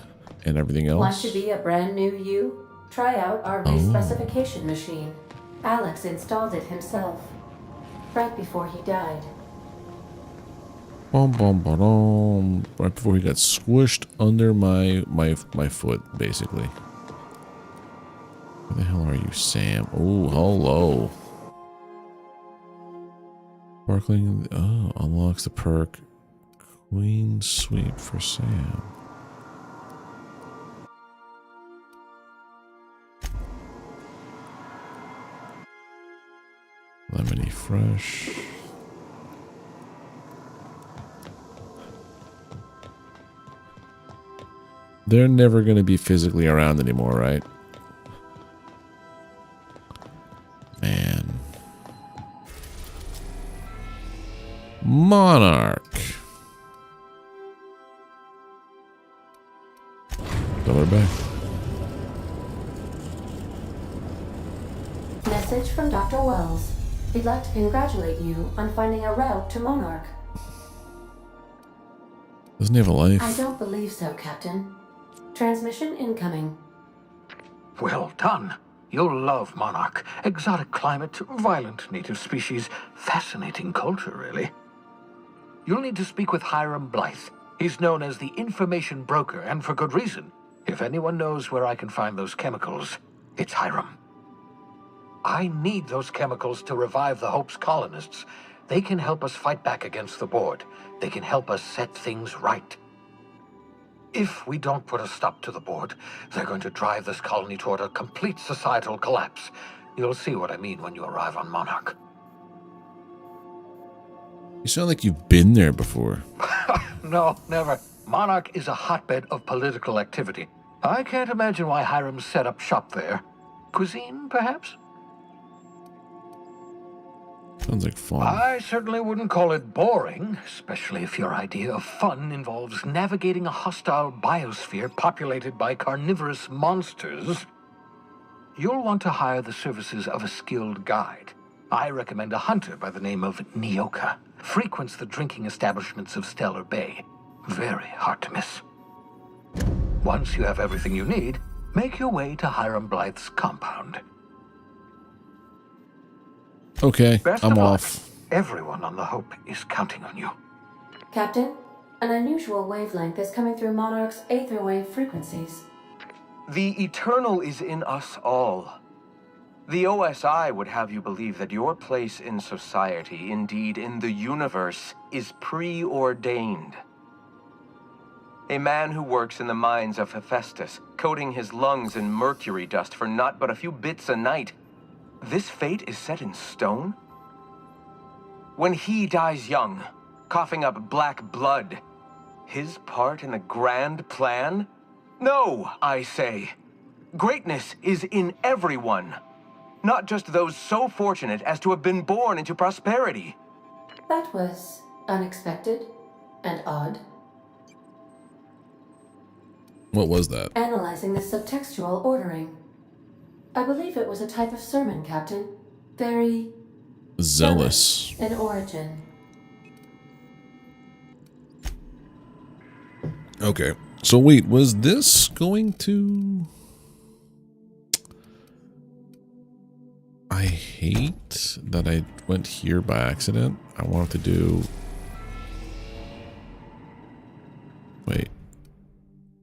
and everything else? Want to be a brand new you? Try out our respecification machine. Alex installed it himself right before he died. Right before he got squished under my foot, basically. Where the hell are you, Sam? Oh, hello. Sparkling. Oh, unlocks the perk. Queen Sweep for Sam. Lemony Fresh. They're never going to be physically around anymore, right? Man. Monarch. Double back. Message from Dr. Wells. He'd like to congratulate you on finding a route to Monarch. Doesn't he have a life? I don't believe so, Captain. Transmission incoming. Well done. You'll love Monarch. Exotic climate, violent native species, fascinating culture, really. You'll need to speak with Hiram Blythe. He's known as the information broker, and for good reason. If anyone knows where I can find those chemicals, it's Hiram. I need those chemicals to revive the Hope's colonists. They can help us fight back against the board. They can help us set things right. If we don't put a stop to the board, they're going to drive this colony toward a complete societal collapse. You'll see what I mean when you arrive on Monarch. You sound like you've been there before. No, never. Monarch is a hotbed of political activity. I can't imagine why Hiram set up shop there. Cuisine, perhaps? Sounds like fun. I certainly wouldn't call it boring, especially if your idea of fun involves navigating a hostile biosphere populated by carnivorous monsters. You'll want to hire the services of a skilled guide. I recommend a hunter by the name of Nyoka. Frequents the drinking establishments of Stellar Bay. Very hard to miss. Once you have everything you need, make your way to Hiram Blythe's compound. Okay, Best I'm of luck. off. Everyone on the Hope is counting on you. Captain, an unusual wavelength is coming through Monarch's aether wave frequencies. The eternal is in us all. The OSI would have you believe that your place in society, indeed in the universe, is preordained. A man who works in the mines of Hephaestus, coating his lungs in mercury dust for not but a few bits a night. This fate is set in stone? When he dies young, coughing up black blood, his part in the grand plan? No, I say. Greatness is in everyone. Not just those so fortunate as to have been born into prosperity. That was unexpected and odd. What was that? Analyzing the subtextual ordering. I believe it was a type of sermon, Captain. Very zealous in origin. Okay. So wait, was this going to... I hate that I went here by accident. I wanted to do... Wait.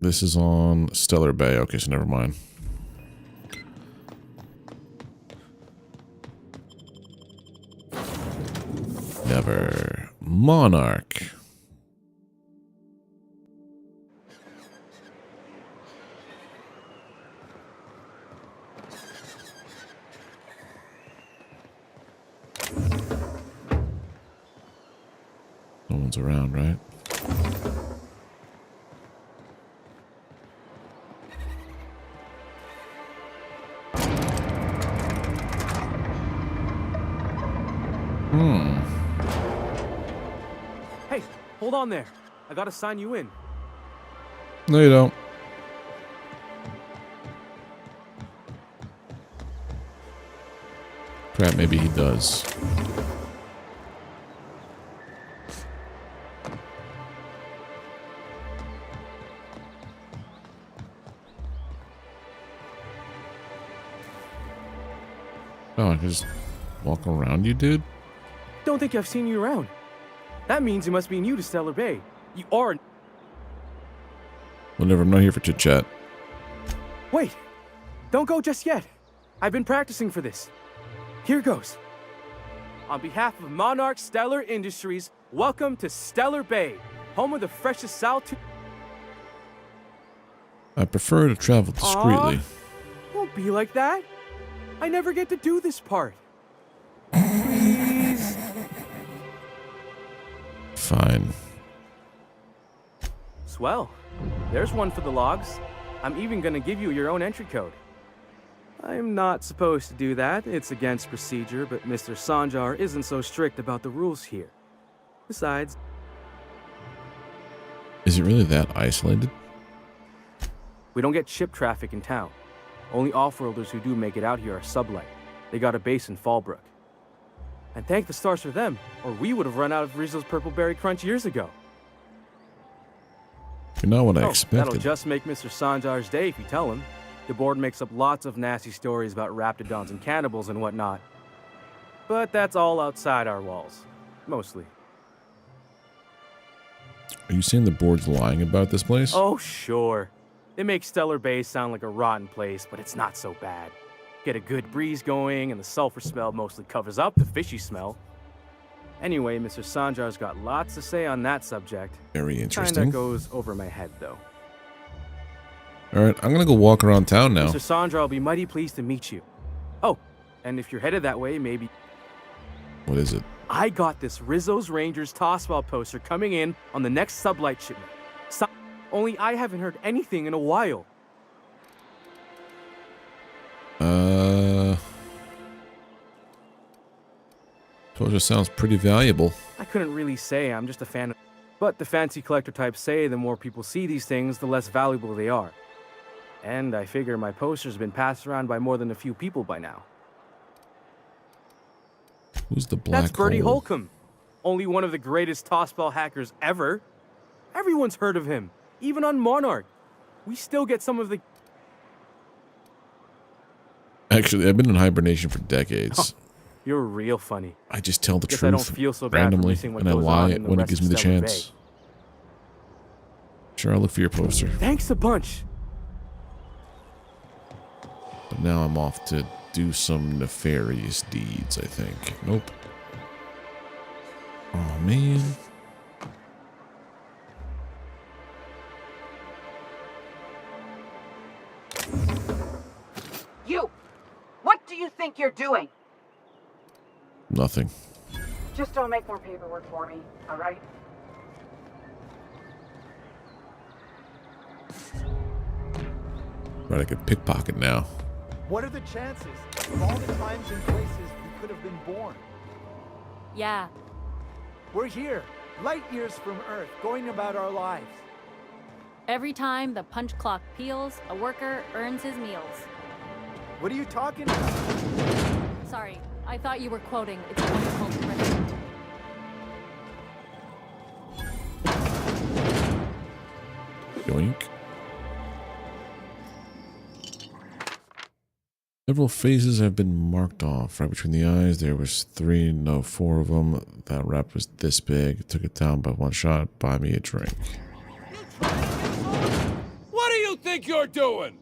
This is on Stellar Bay. Okay, so never mind. Never. Monarch. No one's around, right? Hey, hold on there. I gotta sign you in. No, you don't. Crap, maybe he does. Oh, I can just walk around you, dude? Don't think I've seen you around. That means you must be new to Stellar Bay. You are... Whatever, I'm not here for chit-chat. Wait! Don't go just yet. I've been practicing for this. Here goes. On behalf of Monarch Stellar Industries, welcome to Stellar Bay, home of the freshest salt... I prefer to travel discreetly. Don't be like that. I never get to do this part. Please. Fine. Swell. There's one for the logs. I'm even gonna give you your own entry code. I'm not supposed to do that. It's against procedure, but Mr. Sanjar isn't so strict about the rules here. Besides... Is it really that isolated? We don't get ship traffic in town. Only off-worlders who do make it out here are sublight. They got a base in Fallbrook. And thank the stars for them, or we would have run out of Rizzo's Purple Berry Crunch years ago. You're not what I That'll expected. just make Mr. Sanjar's day if you tell him. The board makes up lots of nasty stories about raptidons and cannibals and whatnot. But that's all outside our walls. Mostly. Are you saying the board's lying about this place? Oh, sure. They make Stellar Base sound like a rotten place, but it's not so bad. Get a good breeze going, and the sulfur smell mostly covers up the fishy smell. Anyway, Mr. Sanjar's got lots to say on that subject. Very interesting. Kinda goes over my head, though. Alright, I'm gonna go walk around town now. Mr. Sanjar will be mighty pleased to meet you. Oh, and if you're headed that way, maybe... What is it? I got this Rizzo's Rangers tossball poster coming in on the next sublight shipment. Only I haven't heard anything in a while. Poster sounds pretty valuable. I couldn't really say, I'm just a fan of... But the fancy collector types say the more people see these things, the less valuable they are. And I figure my poster's been passed around by more than a few people by now. Who's the black That's Bertie hole? Holcomb. Only one of the greatest tossball hackers ever. Everyone's heard of him, even on Monarch. We still get some of the... Actually, I've been in hibernation for decades. You're real funny. I just tell the Guess truth I don't feel so bad for randomly, missing what and I goes lie on in the when it rest gives of me the Stellar chance. Bay. Sure, I'll look for your poster. Thanks a bunch. But now I'm off to do some nefarious deeds, I think. Nope. Oh, man. You! What do you think you're doing? Nothing. Just don't make more paperwork for me, all right? Right, I could pickpocket now. What are the chances of all the times and places we could have been born? Yeah. We're here, light years from Earth, going about our lives. Every time the punch clock peals, a worker earns his meals. What are you talking about? Sorry, I thought you were quoting It's a Wonderful President. Yoink. Several phases have been marked off. Right between the eyes, there was 4 of them. That wrap was this big. Took it down by one shot. Buy me a drink. What do you think you're doing?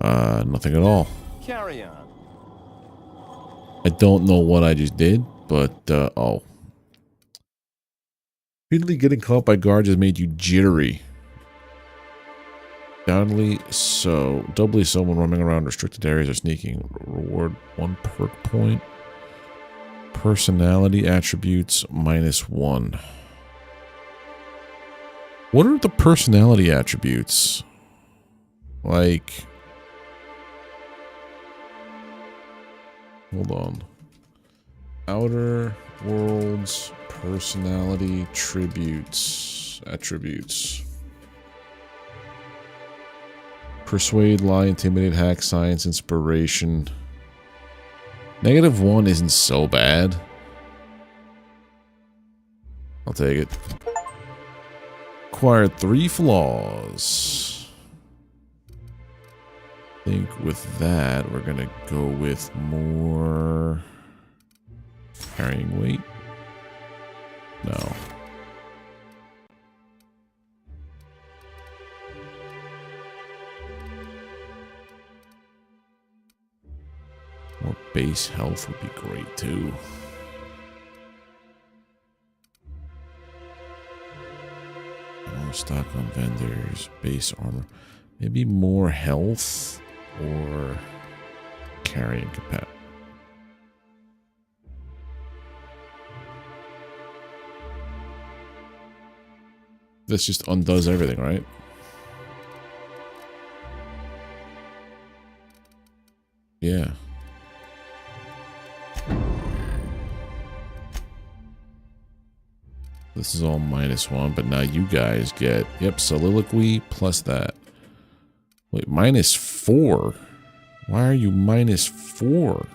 Nothing at all. Carry on. I don't know what I just did, but, oh. Repeatedly getting caught by guards has made you jittery. Doubly so. Doubly so when roaming around restricted areas or sneaking. Reward 1 perk point. Personality attributes -1. What are the personality attributes? Like... Hold on. Outer Worlds personality attributes. Persuade, lie, intimidate, hack, science, inspiration. -1 isn't so bad. I'll take it. Acquired 3 flaws. I think with that, we're gonna go with more carrying weight. No. More base health would be great too. More stock on vendors, base armor. Maybe more health or carrying capacity. This just undoes everything, right? Yeah. This is all -1, but now you guys get, yep, soliloquy plus that. Wait, -4? Why are you -4?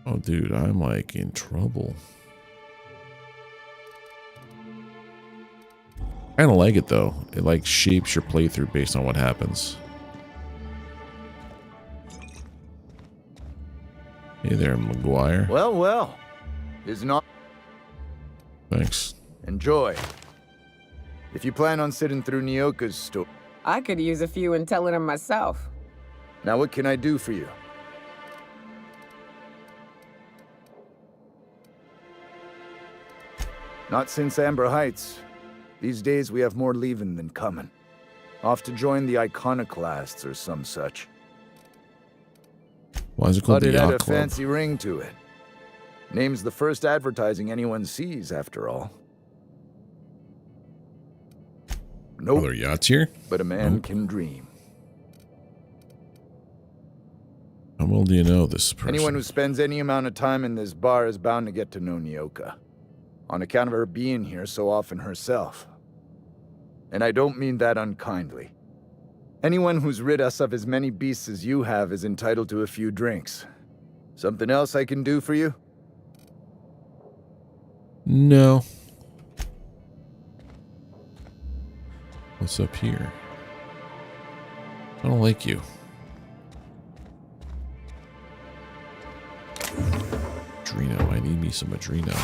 Oh, dude, I'm like in trouble. I kind of like it though. It like shapes your playthrough based on what happens. Hey there, McGuire. Well, well. Is not. Thanks. Enjoy. If you plan on sitting through Nyoka's story. I could use a few and telling them myself. Now what can I do for you? Not since Amber Heights. These days we have more leaving than coming. Off to join the Iconoclasts or some such. Why is it called But the it had Yacht a Club? fancy ring to it. Name's the first advertising anyone sees, after all. Nope. Are there yachts here? But a man can dream. How well do you know this person? Anyone who spends any amount of time in this bar is bound to get to know Nyoka. On account of her being here so often herself. And I don't mean that unkindly. Anyone who's rid us of as many beasts as you have is entitled to a few drinks. Something else I can do for you? No. What's up here? I don't like you. Adreno. I need me some Adreno.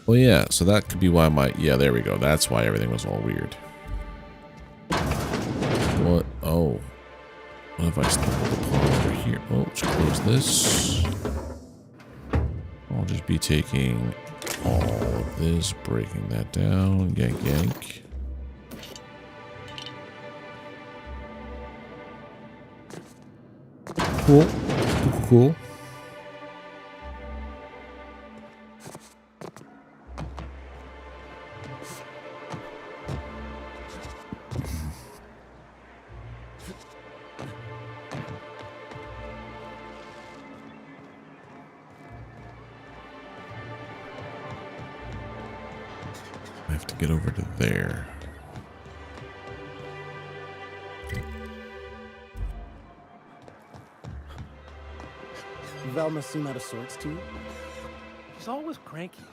Well, yeah, so that could be why my... Yeah, there we go. That's why everything was all weird. What? Oh. What if I stumbled upon over here? Oh, let's close this. I'll just be taking all of this, breaking that down. Yank, yank. Cool. Cool, cool. I have to get over to there. Velma seem out of sorts to you? He's always cranky.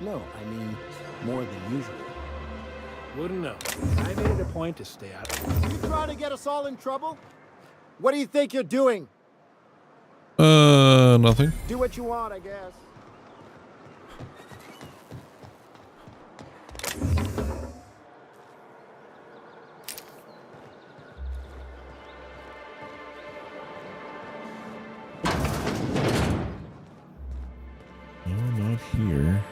No, I mean more than usual. Wouldn't know. I made it a point to stay out of it. You trying to get us all in trouble? What do you think you're doing? Nothing. Do what you want, I guess. No, not here.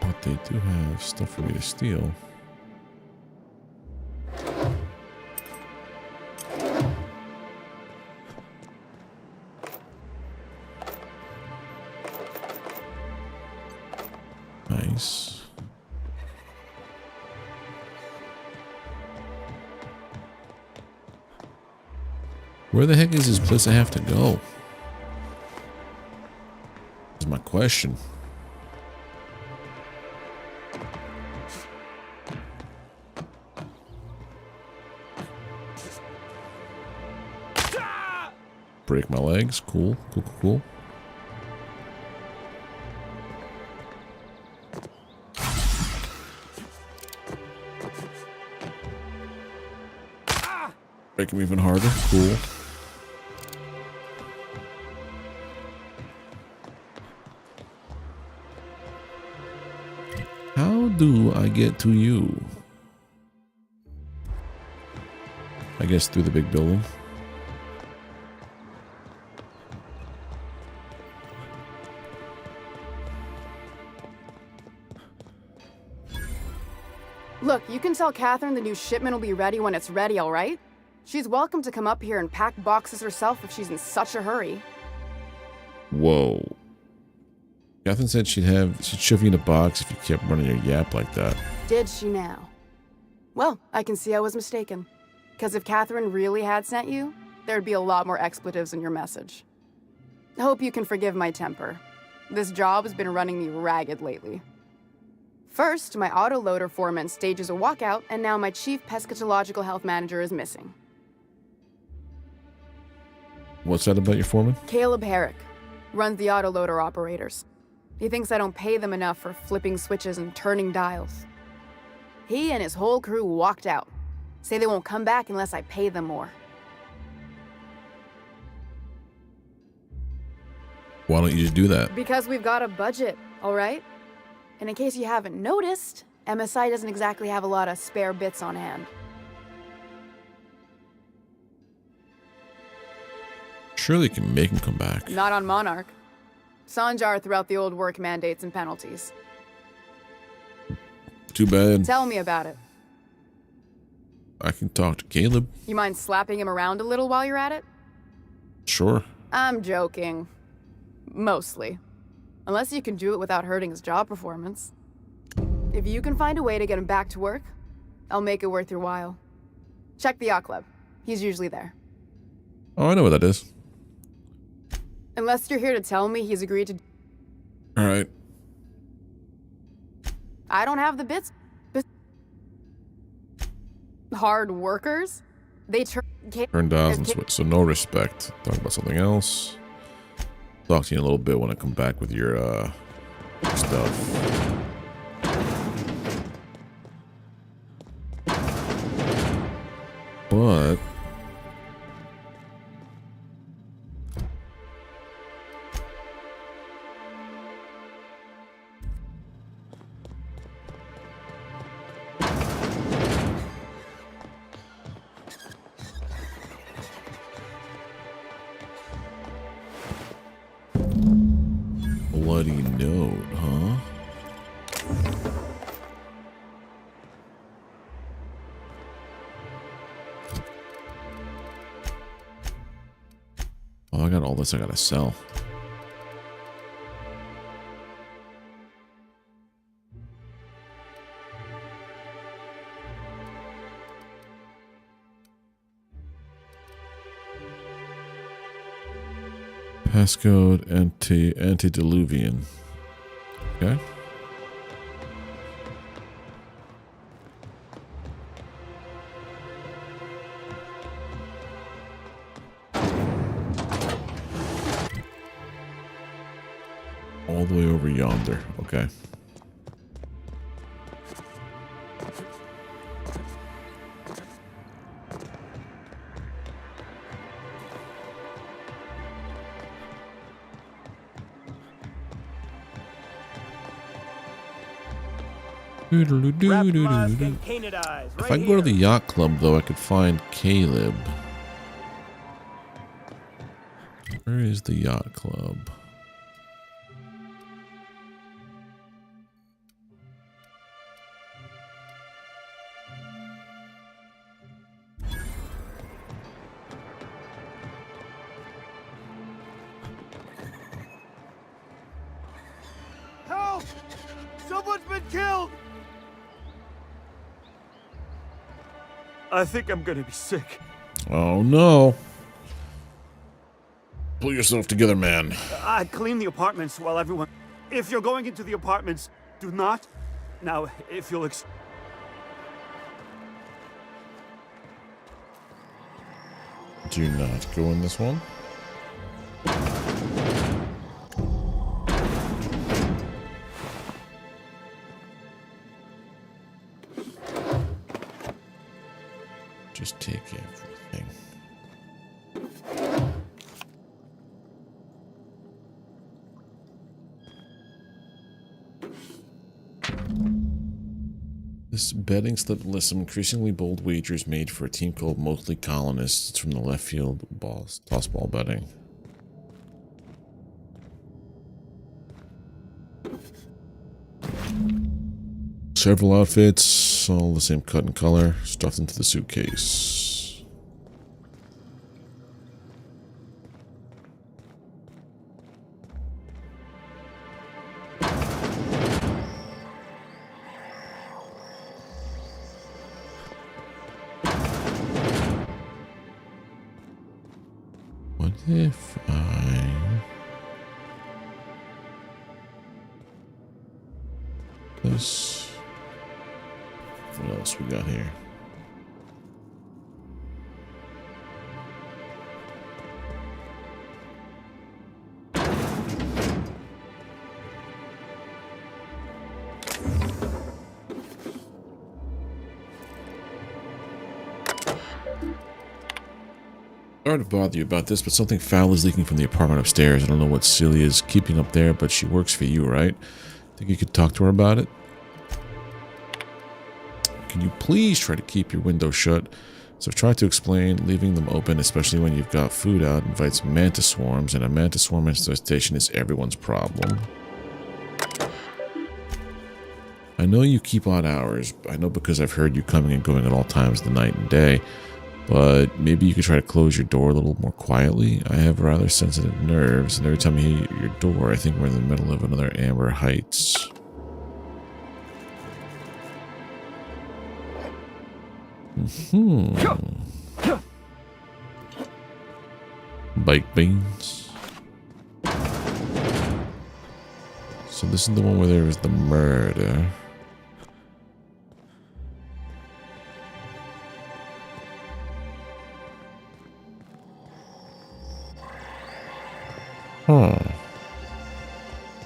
But they do have stuff for me to steal. Nice. Where the heck is this place I have to go? That's my question. Break my legs. Cool, cool, cool, cool. Make him even harder. Cool. How do I get to you? I guess through the big building. Look, you can tell Catherine the new shipment will be ready when it's ready, all right? She's welcome to come up here and pack boxes herself if she's in such a hurry. Whoa. Catherine said she'd shove you in a box if you kept running your yap like that. Did she now? Well, I can see I was mistaken. Because if Catherine really had sent you, there'd be a lot more expletives in your message. I hope you can forgive my temper. This job has been running me ragged lately. First, my autoloader foreman stages a walkout, and now my chief pescatological health manager is missing. What's that about your foreman? Caleb Herrick. Runs the autoloader operators. He thinks I don't pay them enough for flipping switches and turning dials. He and his whole crew walked out. Say they won't come back unless I pay them more. Why don't you just do that? Because we've got a budget, all right? And in case you haven't noticed, MSI doesn't exactly have a lot of spare bits on hand. Surely you can make him come back. Not on Monarch. Sanjar threw out the old work mandates and penalties. Too bad. Tell me about it. I can talk to Caleb. You mind slapping him around a little while you're at it? Sure. I'm joking. Mostly. Unless you can do it without hurting his job performance. If you can find a way to get him back to work, I'll make it worth your while. Check the yacht club. He's usually there. Oh, I know what that is. Unless you're here to tell me he's agreed to... Alright. I don't have the bits. Hard workers? They turn dials and switch, so no respect. Talk about something else. Talk to you in a little bit when I come back with your stuff. But bloody note, huh? Oh, I got all this I gotta sell. Passcode antediluvian. Okay. All the way over yonder. Okay. If I can go to the yacht club, though, I could find Caleb. Where is the yacht club? Help! Someone's been killed! I think I'm gonna be sick. Oh no. Pull yourself together, man. I clean the apartments while everyone... If you're going into the apartments, do not... Now, if you'll... Do not go in this one. Just take everything. This betting slip lists some increasingly bold wagers made for a team called Mostly Colonists. It's from the left field balls, toss ball betting. Several outfits, all the same cut and color, stuffed into the suitcase. What if this? What else we got here? Sorry to bother you about this, but something foul is leaking from the apartment upstairs. I don't know what Celia is keeping up there, but she works for you, right? Think you could talk to her about it? Can you please try to keep your window shut? So I've tried to explain, leaving them open, especially when you've got food out, invites mantis swarms, and a mantis swarm infestation is everyone's problem. I know you keep odd hours. I know because I've heard you coming and going at all times of the night and day. But maybe you could try to close your door a little more quietly. I have rather sensitive nerves, and every time I hear your door, I think we're in the middle of another Amber Heights. Baked beans. So this is the one where there was the murder.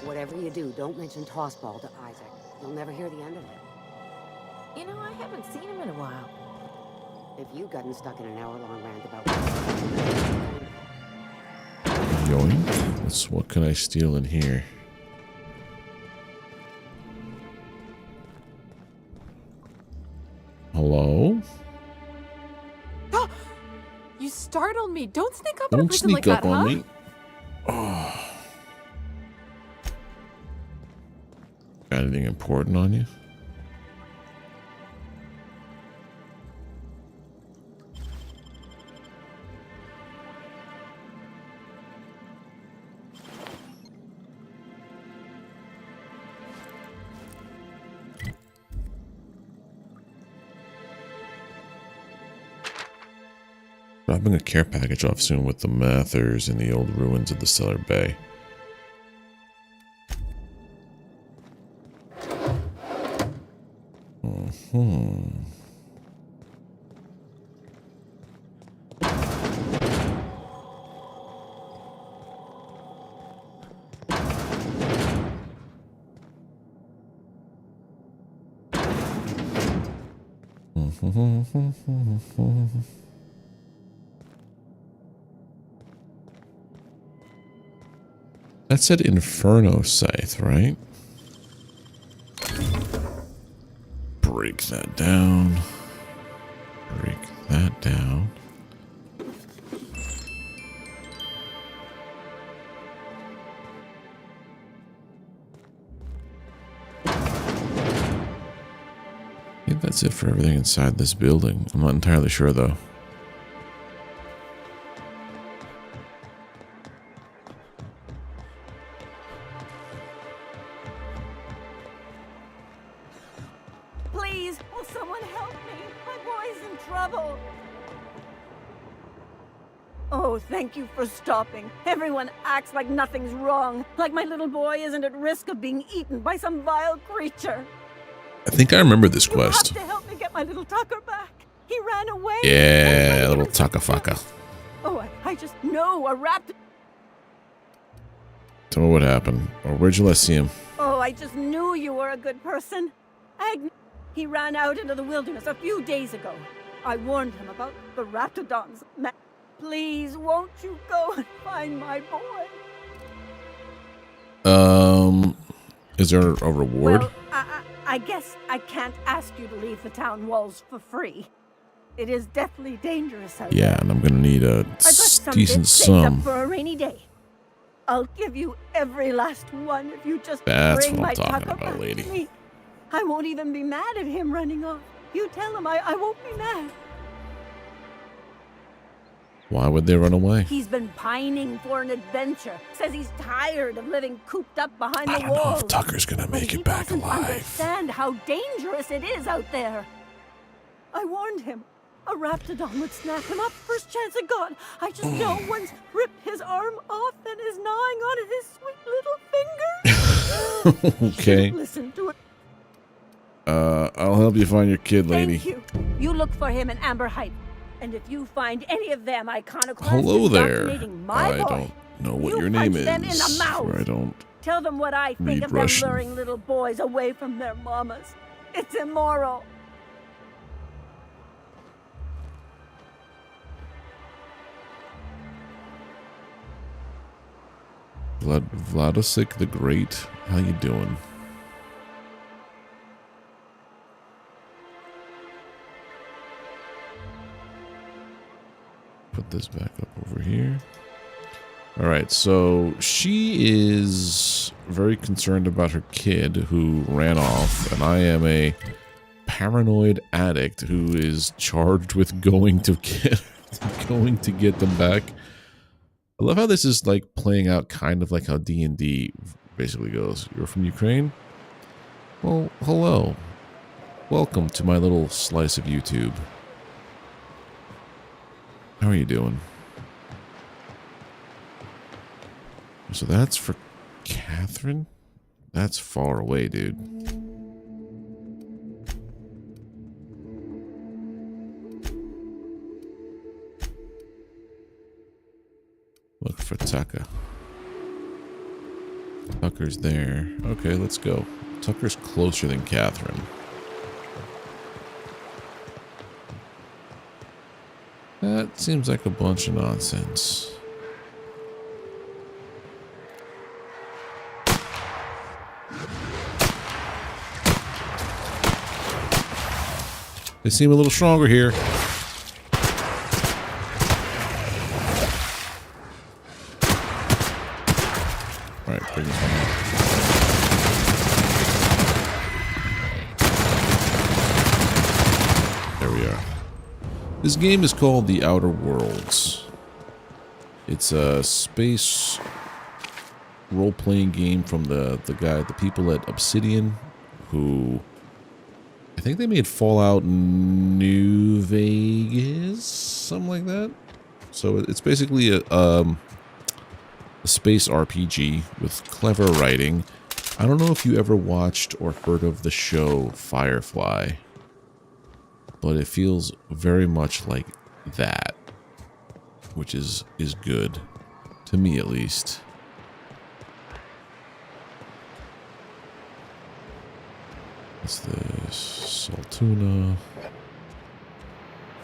Whatever you do, don't mention Tossball to Isaac. You'll never hear the end of it. You know, I haven't seen him in a while. If you've gotten stuck in an hour-long rant about... Yoink. What can I steal in here? Hello? You startled me. Don't sneak up Don't on a person sneak like up that, on huh? me. Oh. Got anything important on you? Dropping a care package off soon with the Mathers in the old ruins of the Cellar Bay. That said Inferno Scythe, right? Break that down. Break that down. I think that's it for everything inside this building. I'm not entirely sure though. Please, will someone help me? My boy's in trouble. Oh, thank you for stopping. Everyone acts like nothing's wrong, like my little boy isn't at risk of being eaten by some vile creature. I think I remember this quest. You have to help me get my little Tucker back. He ran away. Yeah, little Takafaka. Oh, I just know a raptor. Tell me what happened. Or where'd you last see him? Oh, I just knew you were a good person. He ran out into the wilderness a few days ago. I warned him about the raptidons. Please, won't you go and find my boy? Is there a reward? Well, I guess I can't ask you to leave the town walls for free. It is deathly dangerous out there. Yeah, and I'm gonna need a decent sum. For a rainy day. I'll give you every last one if you just That's bring what my I'm talking Tucker about, back lady. to me. I won't even be mad at him running off. You tell him I won't be mad. Why would they run away? He's been pining for an adventure. Says he's tired of living cooped up behind I the don't know walls. if Tucker's gonna make it back He doesn't alive. understand how dangerous it is out there. I warned him. A raptidon would snap him up first chance it got. I just know one's ripped his arm off and is gnawing on his sweet little finger. Okay. Listen to it. I'll help you find your kid, lady. Thank you. You look for him in Amber Heights. And if you find any of them iconoclasts Hello there. indoctrinating my I boy, don't know what you your name punch them in the is. mouth. Or I don't. Tell them what I think read of Russian. them luring little boys away from their mamas. It's immoral. Vladosik the Great, how you doing? Put this back up over here. All right, so she is very concerned about her kid who ran off, and I am a paranoid addict who is charged with going to get them back. I love how this is like playing out kind of like how D&D basically goes. You're from Ukraine? Well, hello. Welcome to my little slice of YouTube. How are you doing? So that's for Catherine? That's far away, dude. Look for Tucker. Tucker's there. Okay, let's go. Tucker's closer than Catherine. That seems like a bunch of nonsense. They seem a little stronger here. Alright, bring this one out. There we are. This game is called The Outer Worlds. It's a space role-playing game from the people at Obsidian, who I think they made Fallout New Vegas, something like that. So it's basically a space RPG with clever writing. I don't know if you ever watched or heard of the show Firefly, but it feels very much like that, which is good, to me at least. What's this? Saltuna.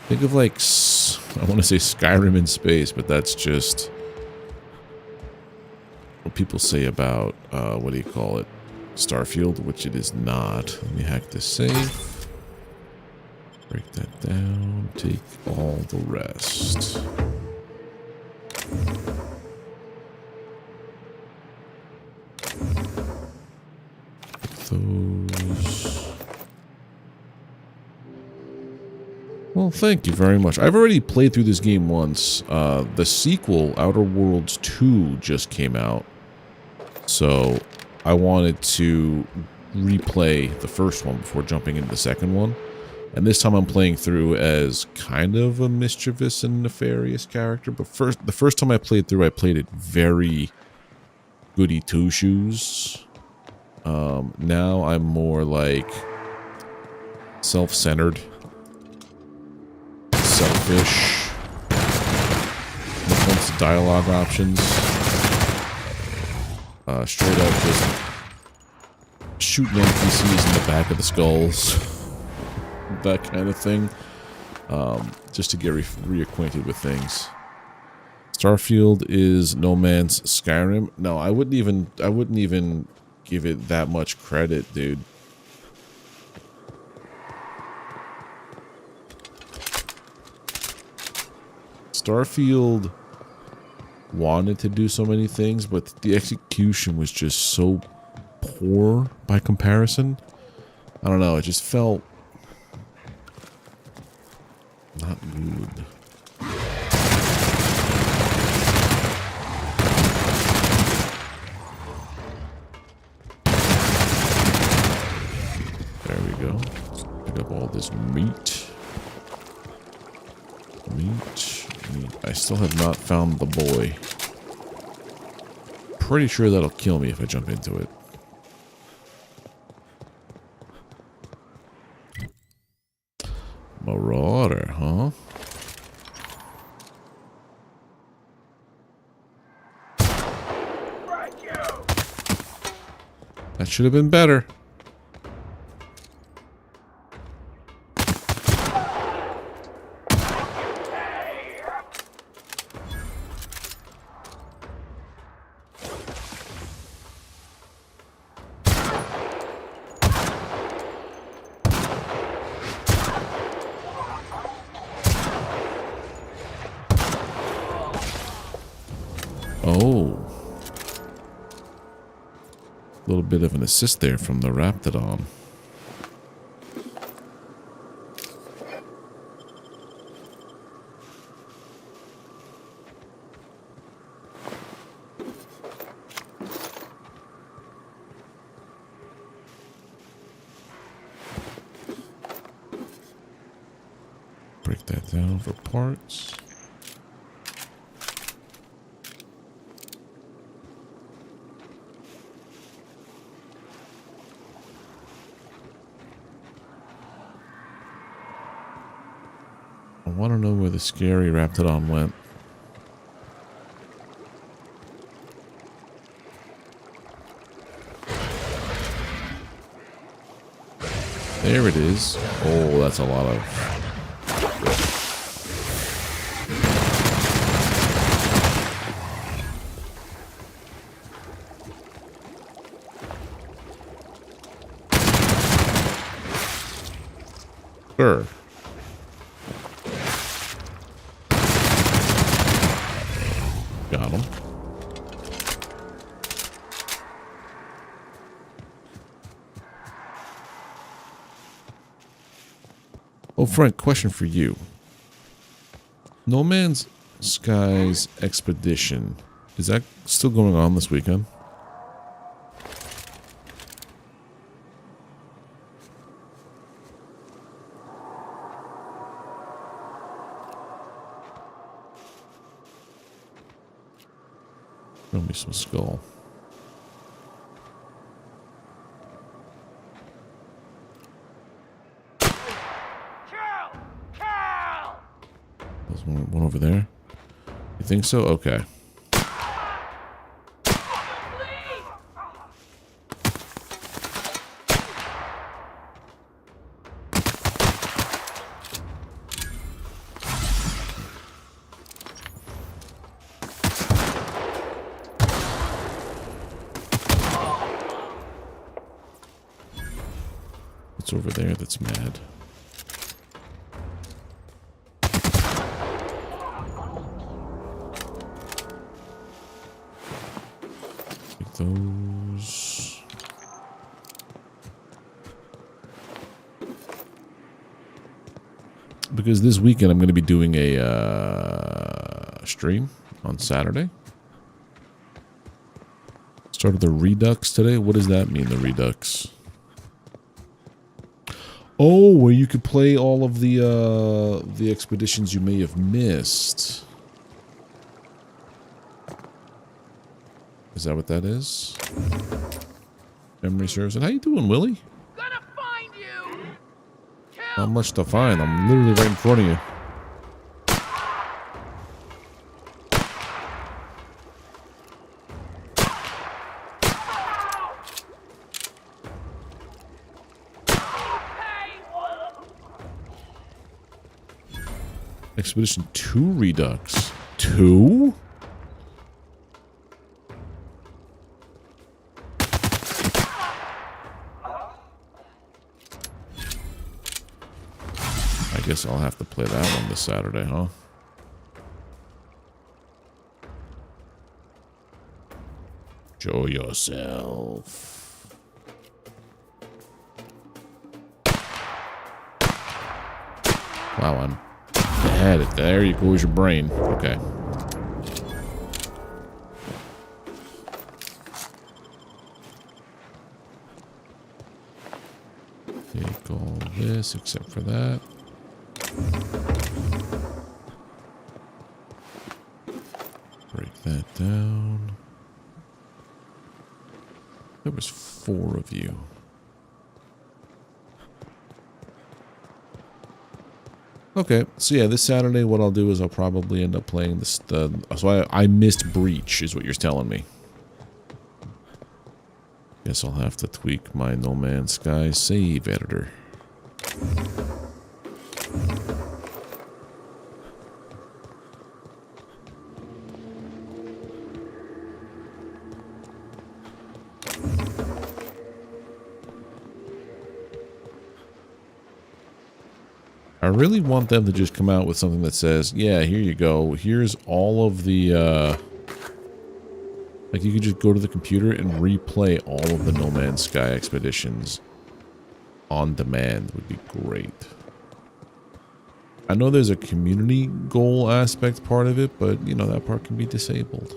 Think of like, I want to say Skyrim in space, but that's just what people say about, what do you call it? Starfield, which it is not. Let me hack this save. Break that down. Take all the rest. Those. Well, thank you very much. I've already played through this game once. The sequel, Outer Worlds 2, just came out. So I wanted to replay the first one before jumping into the second one. And this time I'm playing through as kind of a mischievous and nefarious character. But the first time I played through, I played it very goody two-shoes. Now I'm more like self-centered, selfish. When it comes to dialogue options, straight up just shooting NPCs in the back of the skulls, that kind of thing, just to get reacquainted with things. Starfield is No Man's Skyrim. No, I wouldn't even give it that much credit, dude. Starfield wanted to do so many things, but the execution was just so poor by comparison. I don't know, it just felt not good. There we go. Pick up all this meat. Meat. I still have not found the boy. Pretty sure that'll kill me if I jump into it. Marauder, huh? That should have been better. Oh. A little bit of an assist there from the Raptidon. Break that down for parts. I want to know where the scary Raptidon went. There it is. Oh, that's a lot of... Sure. Got him. Oh, Frank, question for you. No Man's Skies Expedition. Is that still going on this weekend? Show me some skull. There's one over there. You think so? Okay. What's over there that's mad? Take those. Because this weekend I'm going to be doing a stream on Saturday. Started the Redux today. What does that mean, the Redux? Oh, where you could play all of the expeditions you may have missed. Is that what that is? Memory serves. And how you doing, Willie? Gonna find you. Not much to find. I'm literally right in front of you. Expedition 2 Redux. 2? I guess I'll have to play that one this Saturday, huh? Show yourself. Wow, I'm had it. There you goes your brain. Okay. Take all this except for that. Break that down. There was 4 of you. Okay, so yeah, this Saturday what I'll do is I'll probably end up playing this. So I missed Breach, is what you're telling me. Guess I'll have to tweak my No Man's Sky save editor. I really want them to just come out with something that says, yeah, here you go. Here's all of the Like, you could just go to the computer and replay all of the No Man's Sky expeditions on demand. Would be great. I know there's a community goal aspect part of it, but, you know, that part can be disabled.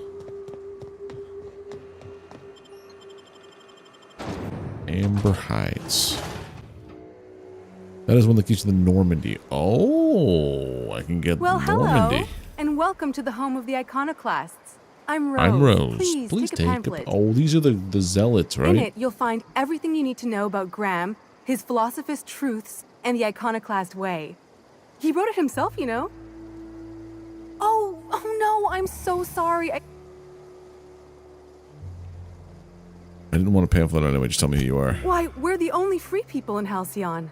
Amber Heights. That is one that gets you the Normandy. Oh, I can get Well, Normandy. hello, and welcome to the home of the iconoclasts. I'm Rose. I'm Rose. Please take a pamphlet. Oh, these are the zealots, right? In it, you'll find everything you need to know about Graham, his philosophist truths, and the iconoclast way. He wrote it himself, you know. Oh no, I'm so sorry. I didn't want a pamphlet anyway. Just tell me who you are. Why, we're the only free people in Halcyon.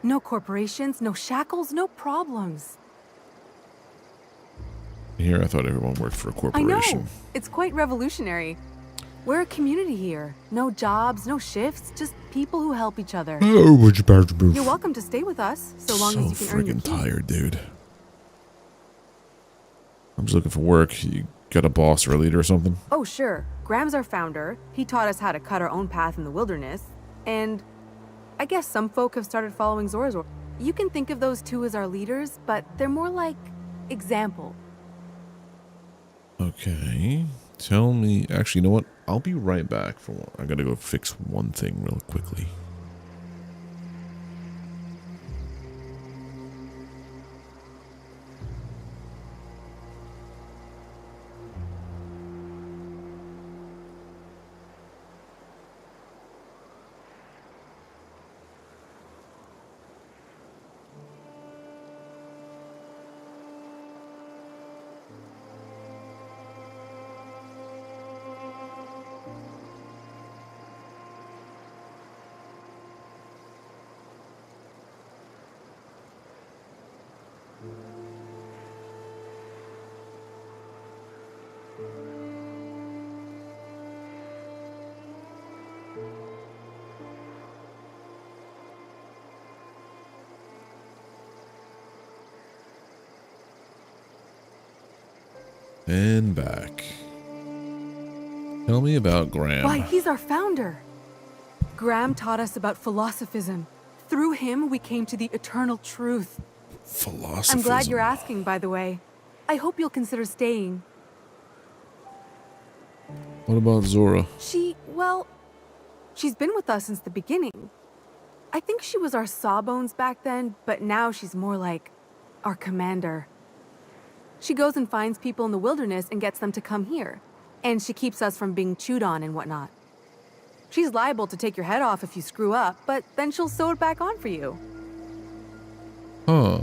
No corporations, no shackles, no problems. Here, I thought everyone worked for a I corporation. know. It's quite revolutionary. We're a community here. No jobs, no shifts, just people who help each other. Oh, would you better move? You're welcome to stay with us, so long as you can earn your friggin' keep. tired, dude. I'm just looking for work. You got a boss or a leader or something? Oh, sure. Graham's our founder. He taught us how to cut our own path in the wilderness. And I guess some folk have started following Zora's orders. You can think of those two as our leaders, but they're more like example. Okay. Tell me. Actually, you know what? I'll be right back. I gotta go fix one thing real quickly. And back. Tell me about Graham. Why, he's our founder. Graham taught us about philosophism. Through him, we came to the eternal truth. Philosophism. I'm glad you're asking, by the way. I hope you'll consider staying. What about Zora? She's been with us since the beginning. I think she was our sawbones back then, but now she's more like our commander. She goes and finds people in the wilderness and gets them to come here. And she keeps us from being chewed on and whatnot. She's liable to take your head off if you screw up, but then she'll sew it back on for you. Huh.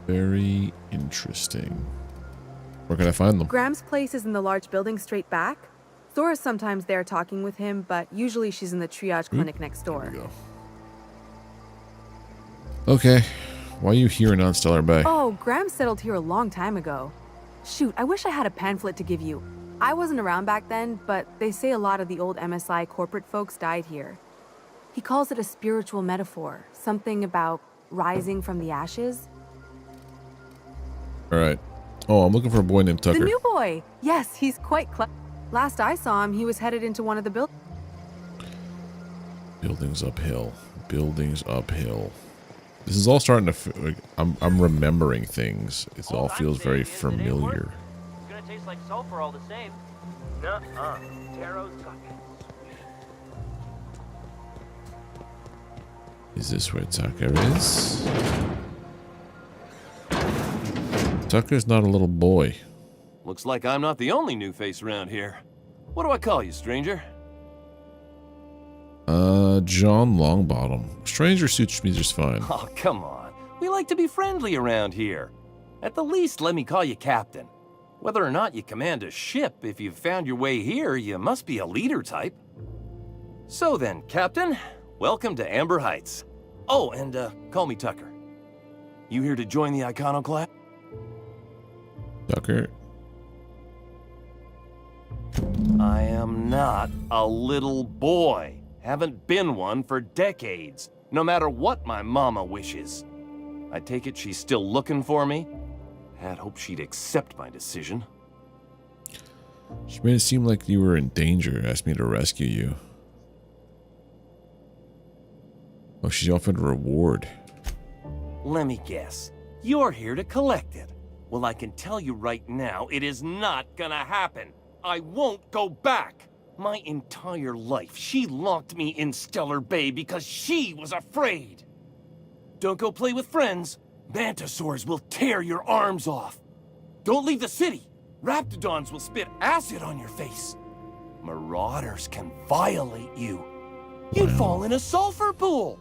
Very interesting. Where can I find them? Graham's place is in the large building straight back. Zora's sometimes there talking with him, but usually she's in the triage clinic next door. There we go. Okay. Why are you here in Stellar Bay? Oh, Graham settled here a long time ago. Shoot, I wish I had a pamphlet to give you. I wasn't around back then, but they say a lot of the old MSI corporate folks died here. He calls it a spiritual metaphor, something about rising from the ashes. Alright. Oh, I'm looking for a boy named Tucker. The new boy! Yes, he's quite clever. Last I saw him, he was headed into one of the buildings. Buildings uphill. Buildings uphill. This is all starting to... I'm remembering things. It all feels very familiar. It's gonna taste like sulfur all the same. Nuh-uh. Taro's got Is this where Tucker is? Tucker's not a little boy. Looks like I'm not the only new face around here. What do I call you, stranger? John Longbottom. Stranger suits me just fine. Oh, come on. We like to be friendly around here. At the least, let me call you Captain. Whether or not you command a ship, if you've found your way here, you must be a leader type. So then, Captain, welcome to Amber Heights. Oh, and call me Tucker. You here to join the iconoclast? Tucker. I am not a little boy. Haven't been one for decades, no matter what my mama wishes. I take it she's still looking for me? Had hoped she'd accept my decision. She made it seem like you were in danger, asked me to rescue you. Oh, she offered a reward. Let me guess. You're here to collect it. Well, I can tell you right now, it is not gonna happen. I won't go back. My entire life, she locked me in Stellar Bay because she was afraid. Don't go play with friends. Mantisaurs will tear your arms off. Don't leave the city. Raptidons will spit acid on your face. Marauders can violate you. You'd fall in a sulfur pool.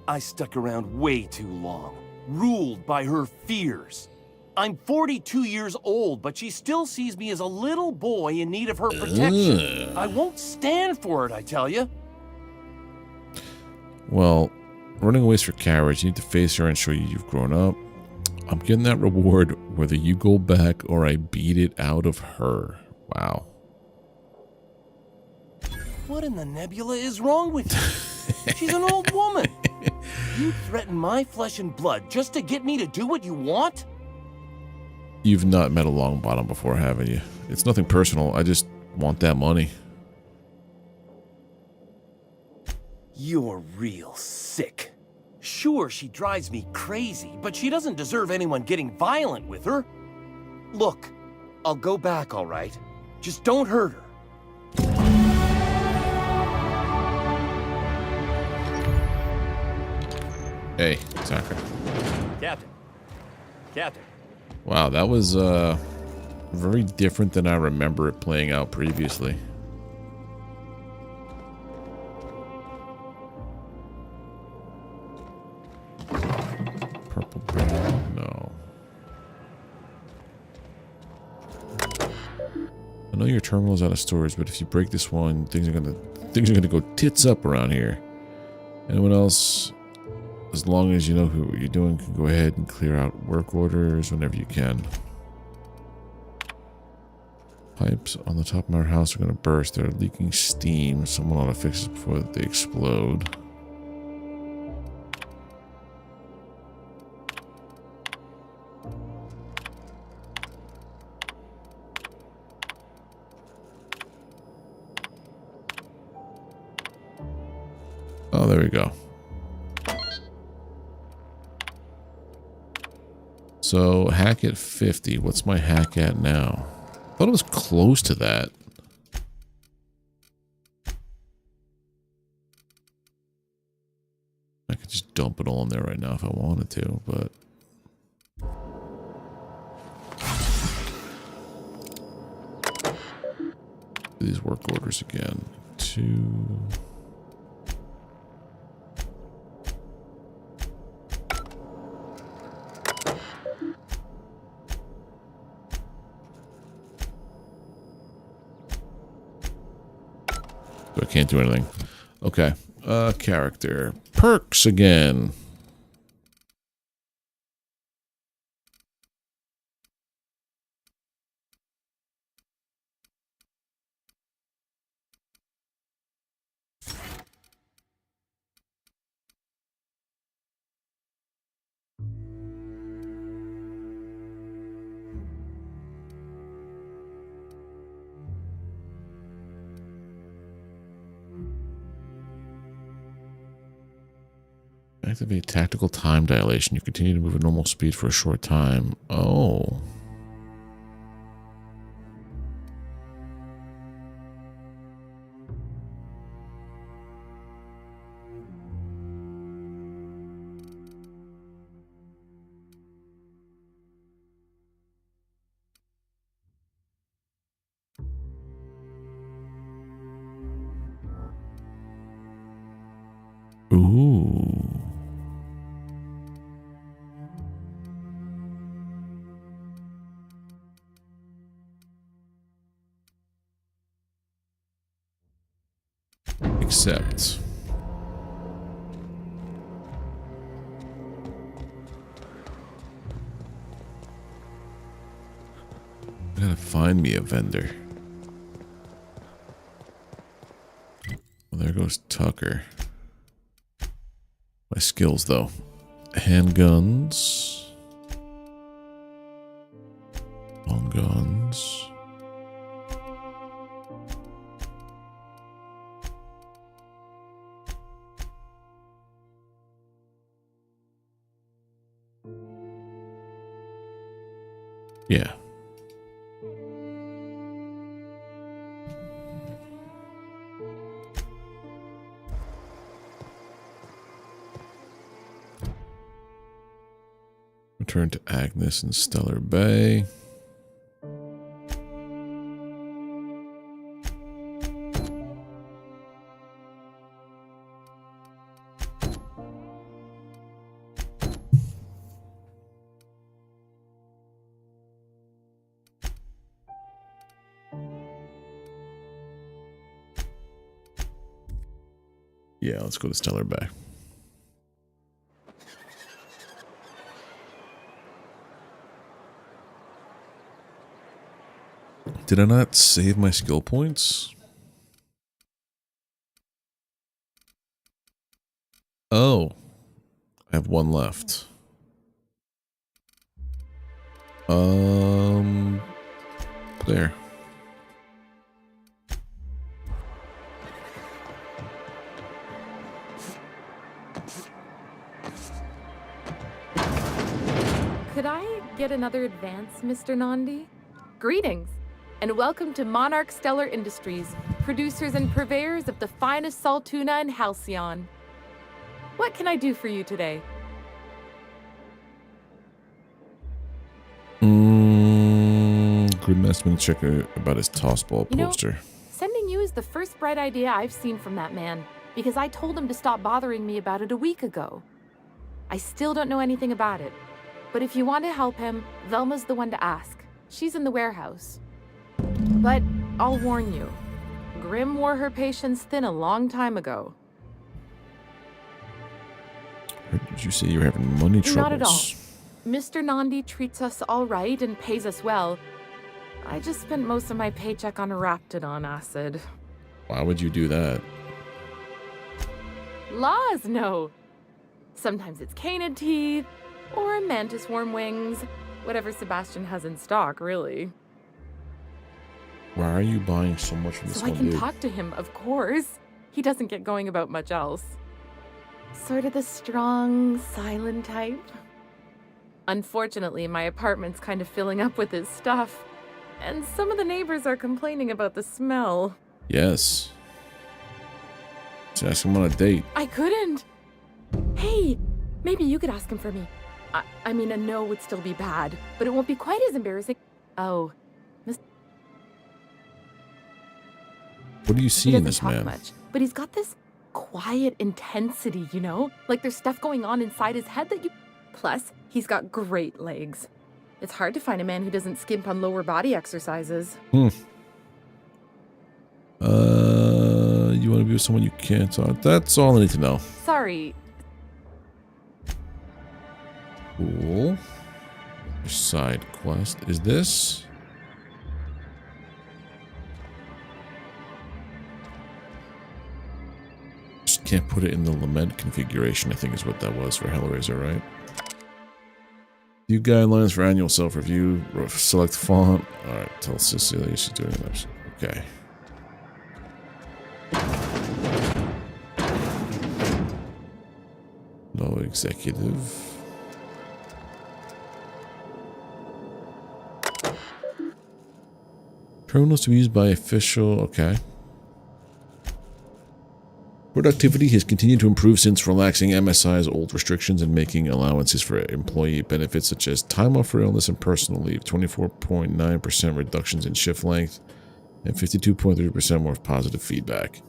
I stuck around way too long, ruled by her fears. I'm 42 years old, but she still sees me as a little boy in need of her protection. I won't stand for it, I tell you. Well, running away is for cowards. You need to face her and show you you've grown up. I'm getting that reward whether you go back or I beat it out of her. Wow. What in the nebula is wrong with you? She's an old woman. You threaten my flesh and blood just to get me to do what you want? You've not met a Longbottom before, haven't you? It's nothing personal. I just want that money. You're real sick. Sure, she drives me crazy, but she doesn't deserve anyone getting violent with her. Look, I'll go back, all right? Just don't hurt her. Hey, Tucker. Captain. Captain. Wow, that was very different than I remember it playing out previously. Purple brown, no. I know your terminal's out of storage, but if you break this one, things are gonna go tits up around here. Anyone else, as long as you know what you're doing, can go ahead and clear out work orders whenever you can. Pipes on the top of our house are going to burst. They're leaking steam. Someone ought to fix it before they explode. Oh, there we go. So, hack at 50. What's my hack at now? I thought it was close to that. I could just dump it all in there right now if I wanted to, but... These work orders again. 2... I can't do anything. Okay. Character. Perks again. Activate tactical time dilation. You continue to move at normal speed for a short time. Oh. Ooh. Accept. I gotta find me a vendor. Well, there goes Tucker. My skills, though. Handguns. All guns. Yeah. Return to Agnes and Stellar Bay. Yeah, let's go to Stellar Bay. Did I not save my skill points? Oh, I have one left. There. Could I get another advance, Mr. Nandi? Greetings, and welcome to Monarch Stellar Industries, producers and purveyors of the finest salt tuna in Halcyon. What can I do for you today? Gridmaster check about his tossball poster. Sending you is the first bright idea I've seen from that man, because I told him to stop bothering me about it a week ago. I still don't know anything about it, but if you want to help him, Velma's the one to ask. She's in the warehouse. But I'll warn you, Grim wore her patience thin a long time ago. Or did you say you were having money troubles? Not at all. Mr. Nandi treats us all right and pays us well. I just spent most of my paycheck on a Raptidon acid. Why would you do that? Laws, no. Sometimes it's canid teeth, or a mantis worm wings. Whatever Sebastian has in stock, really. Why are you buying so much from this So I one can dude? talk to him, of course. He doesn't get going about much else. Sort of the strong, silent type. Unfortunately, my apartment's kind of filling up with his stuff. And some of the neighbors are complaining about the smell. Yes. Just ask him on a date. I couldn't. Hey, maybe you could ask him for me. I mean, a no would still be bad, but it won't be quite as embarrassing. Oh, What do you see he in doesn't this talk man? much, but he's got this quiet intensity, you know? Like there's stuff going on inside his head that you... Plus, he's got great legs. It's hard to find a man who doesn't skimp on lower body exercises. You want to be with someone you can't talk? That's all I need to know. Sorry. Cool. Side quest. Is this? Just can't put it in the lament configuration, I think is what that was for Hellraiser, right? View guidelines for annual self-review. Select font. Alright, tell Cecilia she's doing this. Okay. No executive. Terminals to be used by official. Okay. Productivity has continued to improve since relaxing MSI's old restrictions and making allowances for employee benefits such as time off for illness and personal leave, 24.9% reductions in shift length, and 52.3% more positive feedback.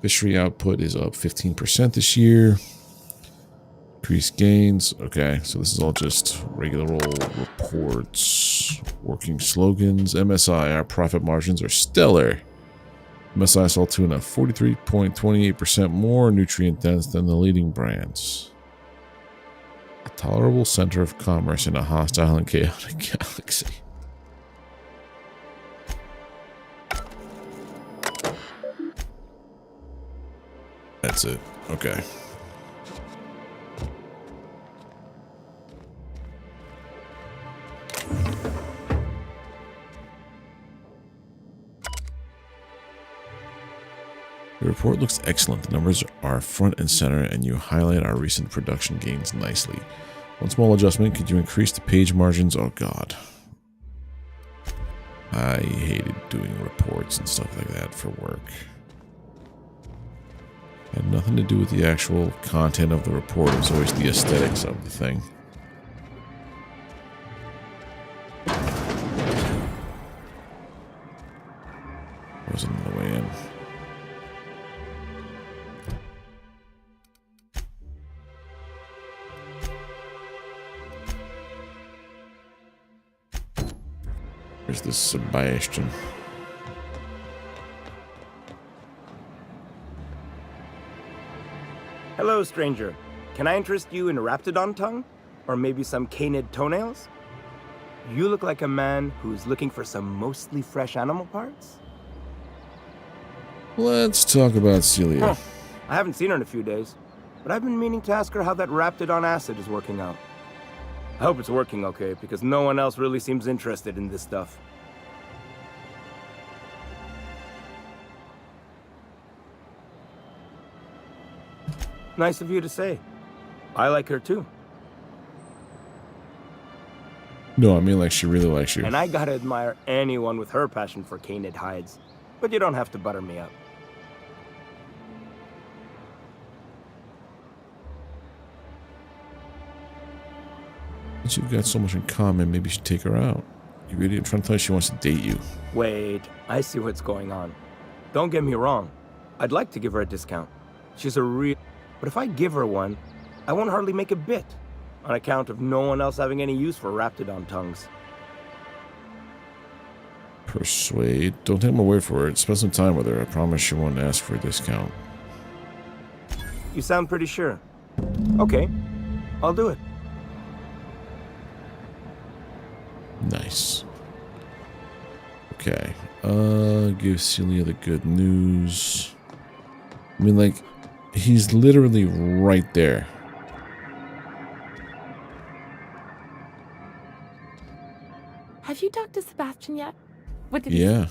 Fishery output is up 15% this year. Increased gains. Okay, so this is all just regular old reports. Working slogans. MSI, our profit margins are stellar. MSI salt tuna, 43.28% more nutrient dense than the leading brands. A tolerable center of commerce in a hostile and chaotic galaxy. That's it. Okay. The report looks excellent. The numbers are front and center, and you highlight our recent production gains nicely. One small adjustment, could you increase the page margins? Oh god. I hated doing reports and stuff like that for work. Had nothing to do with the actual content of the report. It was always the aesthetics of the thing. There's another way in. There's this Sebastian. Hello, stranger. Can I interest you in Raptidon tongue? Or maybe some canid toenails? You look like a man who's looking for some mostly fresh animal parts? Let's talk about Celia. Huh. I haven't seen her in a few days, but I've been meaning to ask her how that Raptidon acid is working out. I hope it's working okay, because no one else really seems interested in this stuff. Nice of you to say. I like her too. No, I mean like she really likes you. And I gotta admire anyone with her passion for canid hides. But you don't have to butter me up. Since you've got so much in common, maybe you should take her out. You really are trying to tell her she wants to date you. Wait, I see what's going on. Don't get me wrong. I'd like to give her a discount. She's a real... But if I give her one, I won't hardly make a bit, on account of no one else having any use for Raptidon tongues. Persuade. Don't take my word for it. Spend some time with her. I promise she won't ask for a discount. You sound pretty sure. Okay, I'll do it. Nice. Okay. Give Celia the good news. I mean, like, he's literally right there. Have you talked to Sebastian yet? What did he Yeah.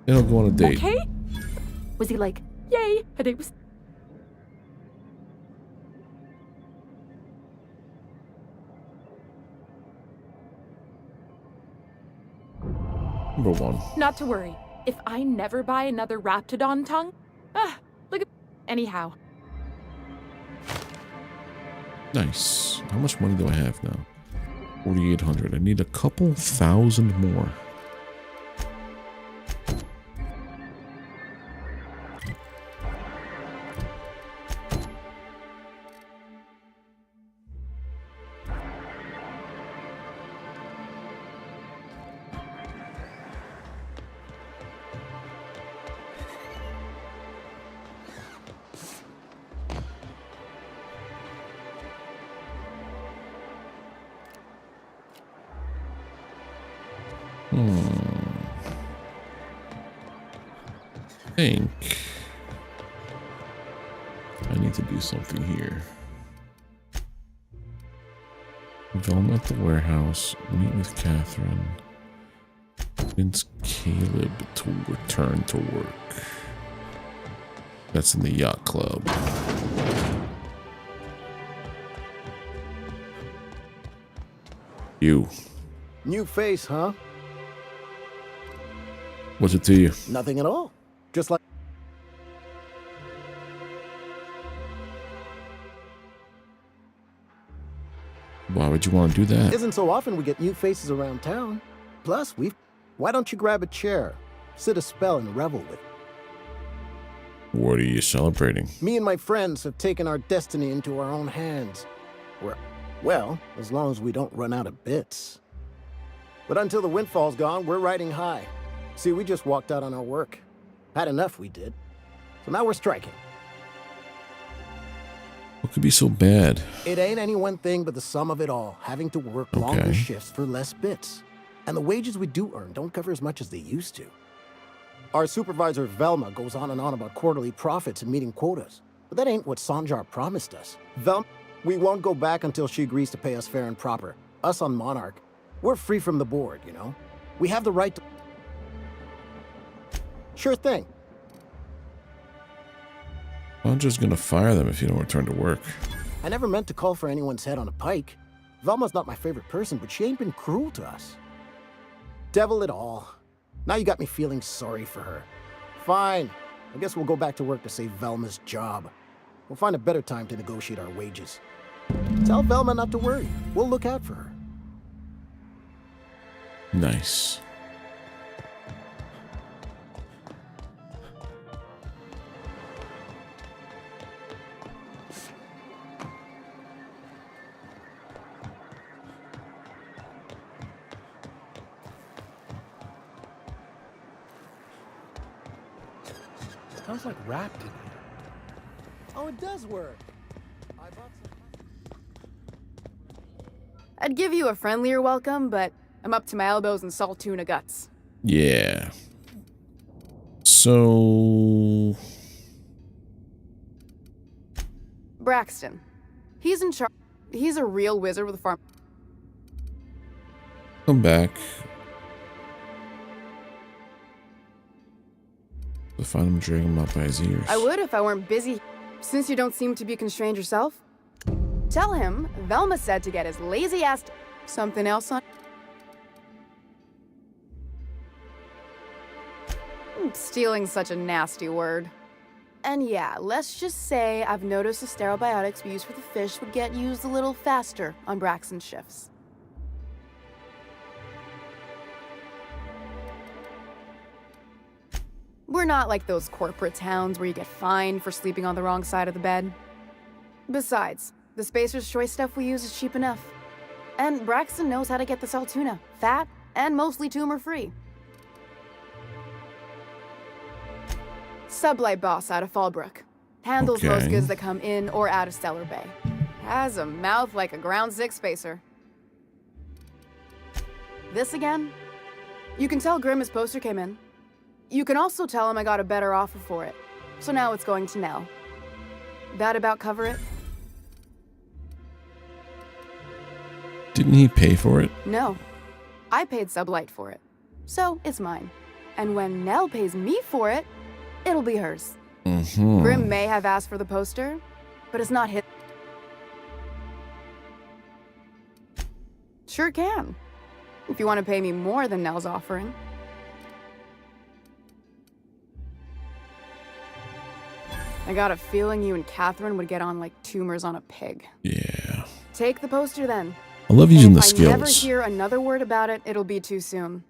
They'll go on a date. Okay. Was he like, yay, a date was... Number one. Not to worry. If I never buy another Raptidon tongue, look at... Anyhow. Nice. How much money do I have now? 4,800. I need a couple thousand more. I think I need to do something here. Film at the warehouse, meet with Catherine, convince Caleb to return to work. That's in the yacht club. You. New face, huh? What's it to you? Nothing at all. Just like... Why would you want to do that? Isn't so often we get new faces around town. Plus, why don't you grab a chair, sit a spell and revel with it? What are you celebrating? Me and my friends have taken our destiny into our own hands. Well, as long as we don't run out of bits. But until the windfall's gone, we're riding high. See, we just walked out on our work. Had enough, we did. So now we're striking. What could be so bad? It ain't any one thing but the sum of it all, having to work longer shifts for less bits. And the wages we do earn don't cover as much as they used to. Our supervisor, Velma, goes on and on about quarterly profits and meeting quotas. But that ain't what Sanjar promised us. Velma, we won't go back until she agrees to pay us fair and proper. Us on Monarch, we're free from the board, you know? We have the right to... Sure thing. Sandra's gonna fire them if you don't return to work. I never meant to call for anyone's head on a pike. Velma's not my favorite person, but she ain't been cruel to us. Devil it all. Now you got me feeling sorry for her. Fine. I guess we'll go back to work to save Velma's job. We'll find a better time to negotiate our wages. Tell Velma not to worry. We'll look out for her. Nice. Sounds like wrapped in here. Oh, it does work. I'd give you a friendlier welcome, but I'm up to my elbows in salt tuna guts. Yeah. So... Braxton. He's in charge. He's a real wizard with a farm. Come back. To find him, drag him out by his ears. I would if I weren't busy. Since you don't seem to be constrained yourself, tell him Velma said to get his lazy ass something else on. Stealing's such a nasty word. And yeah, let's just say I've noticed the sterile biotics we use for the fish would get used a little faster on Braxton's shifts. We're not like those corporate towns where you get fined for sleeping on the wrong side of the bed. Besides, the Spacer's Choice stuff we use is cheap enough. And Braxton knows how to get the salt tuna, fat and mostly tumor-free. Sublight boss out of Fallbrook. Handles most goods that come in or out of Stellar Bay. Has a mouth like a Ground 6 Spacer. This again? You can tell Grim his poster came in. You can also tell him I got a better offer for it. So now it's going to Nell. That about cover it? Didn't he pay for it? No. I paid Sublight for it. So it's mine. And when Nell pays me for it, it'll be hers. Grim may have asked for the poster, but it's not his. Sure can. If you want to pay me more than Nell's offering. I got a feeling you and Catherine would get on like tumors on a pig. Yeah. Take the poster then. I love using the If skills. I never hear another word about it, it'll be too soon.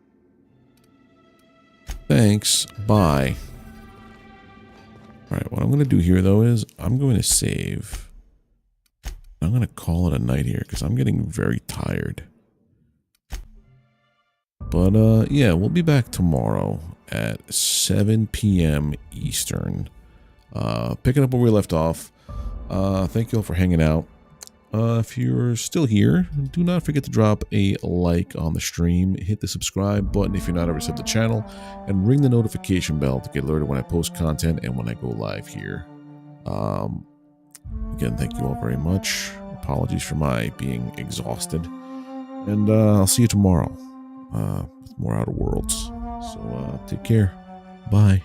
Thanks. Bye. Alright, what I'm going to do here, though, is I'm going to save. I'm going to call it a night here, because I'm getting very tired. But, yeah, we'll be back tomorrow at 7 p.m. Eastern. Picking up where we left off. Thank you all for hanging out. If you're still here, do not forget to drop a like on the stream, hit the subscribe button if you're not already subbed to the channel, and ring the notification bell to get alerted when I post content and when I go live here. Again, thank you all very much. Apologies for my being exhausted. And I'll see you tomorrow with more Outer Worlds. So take care. Bye.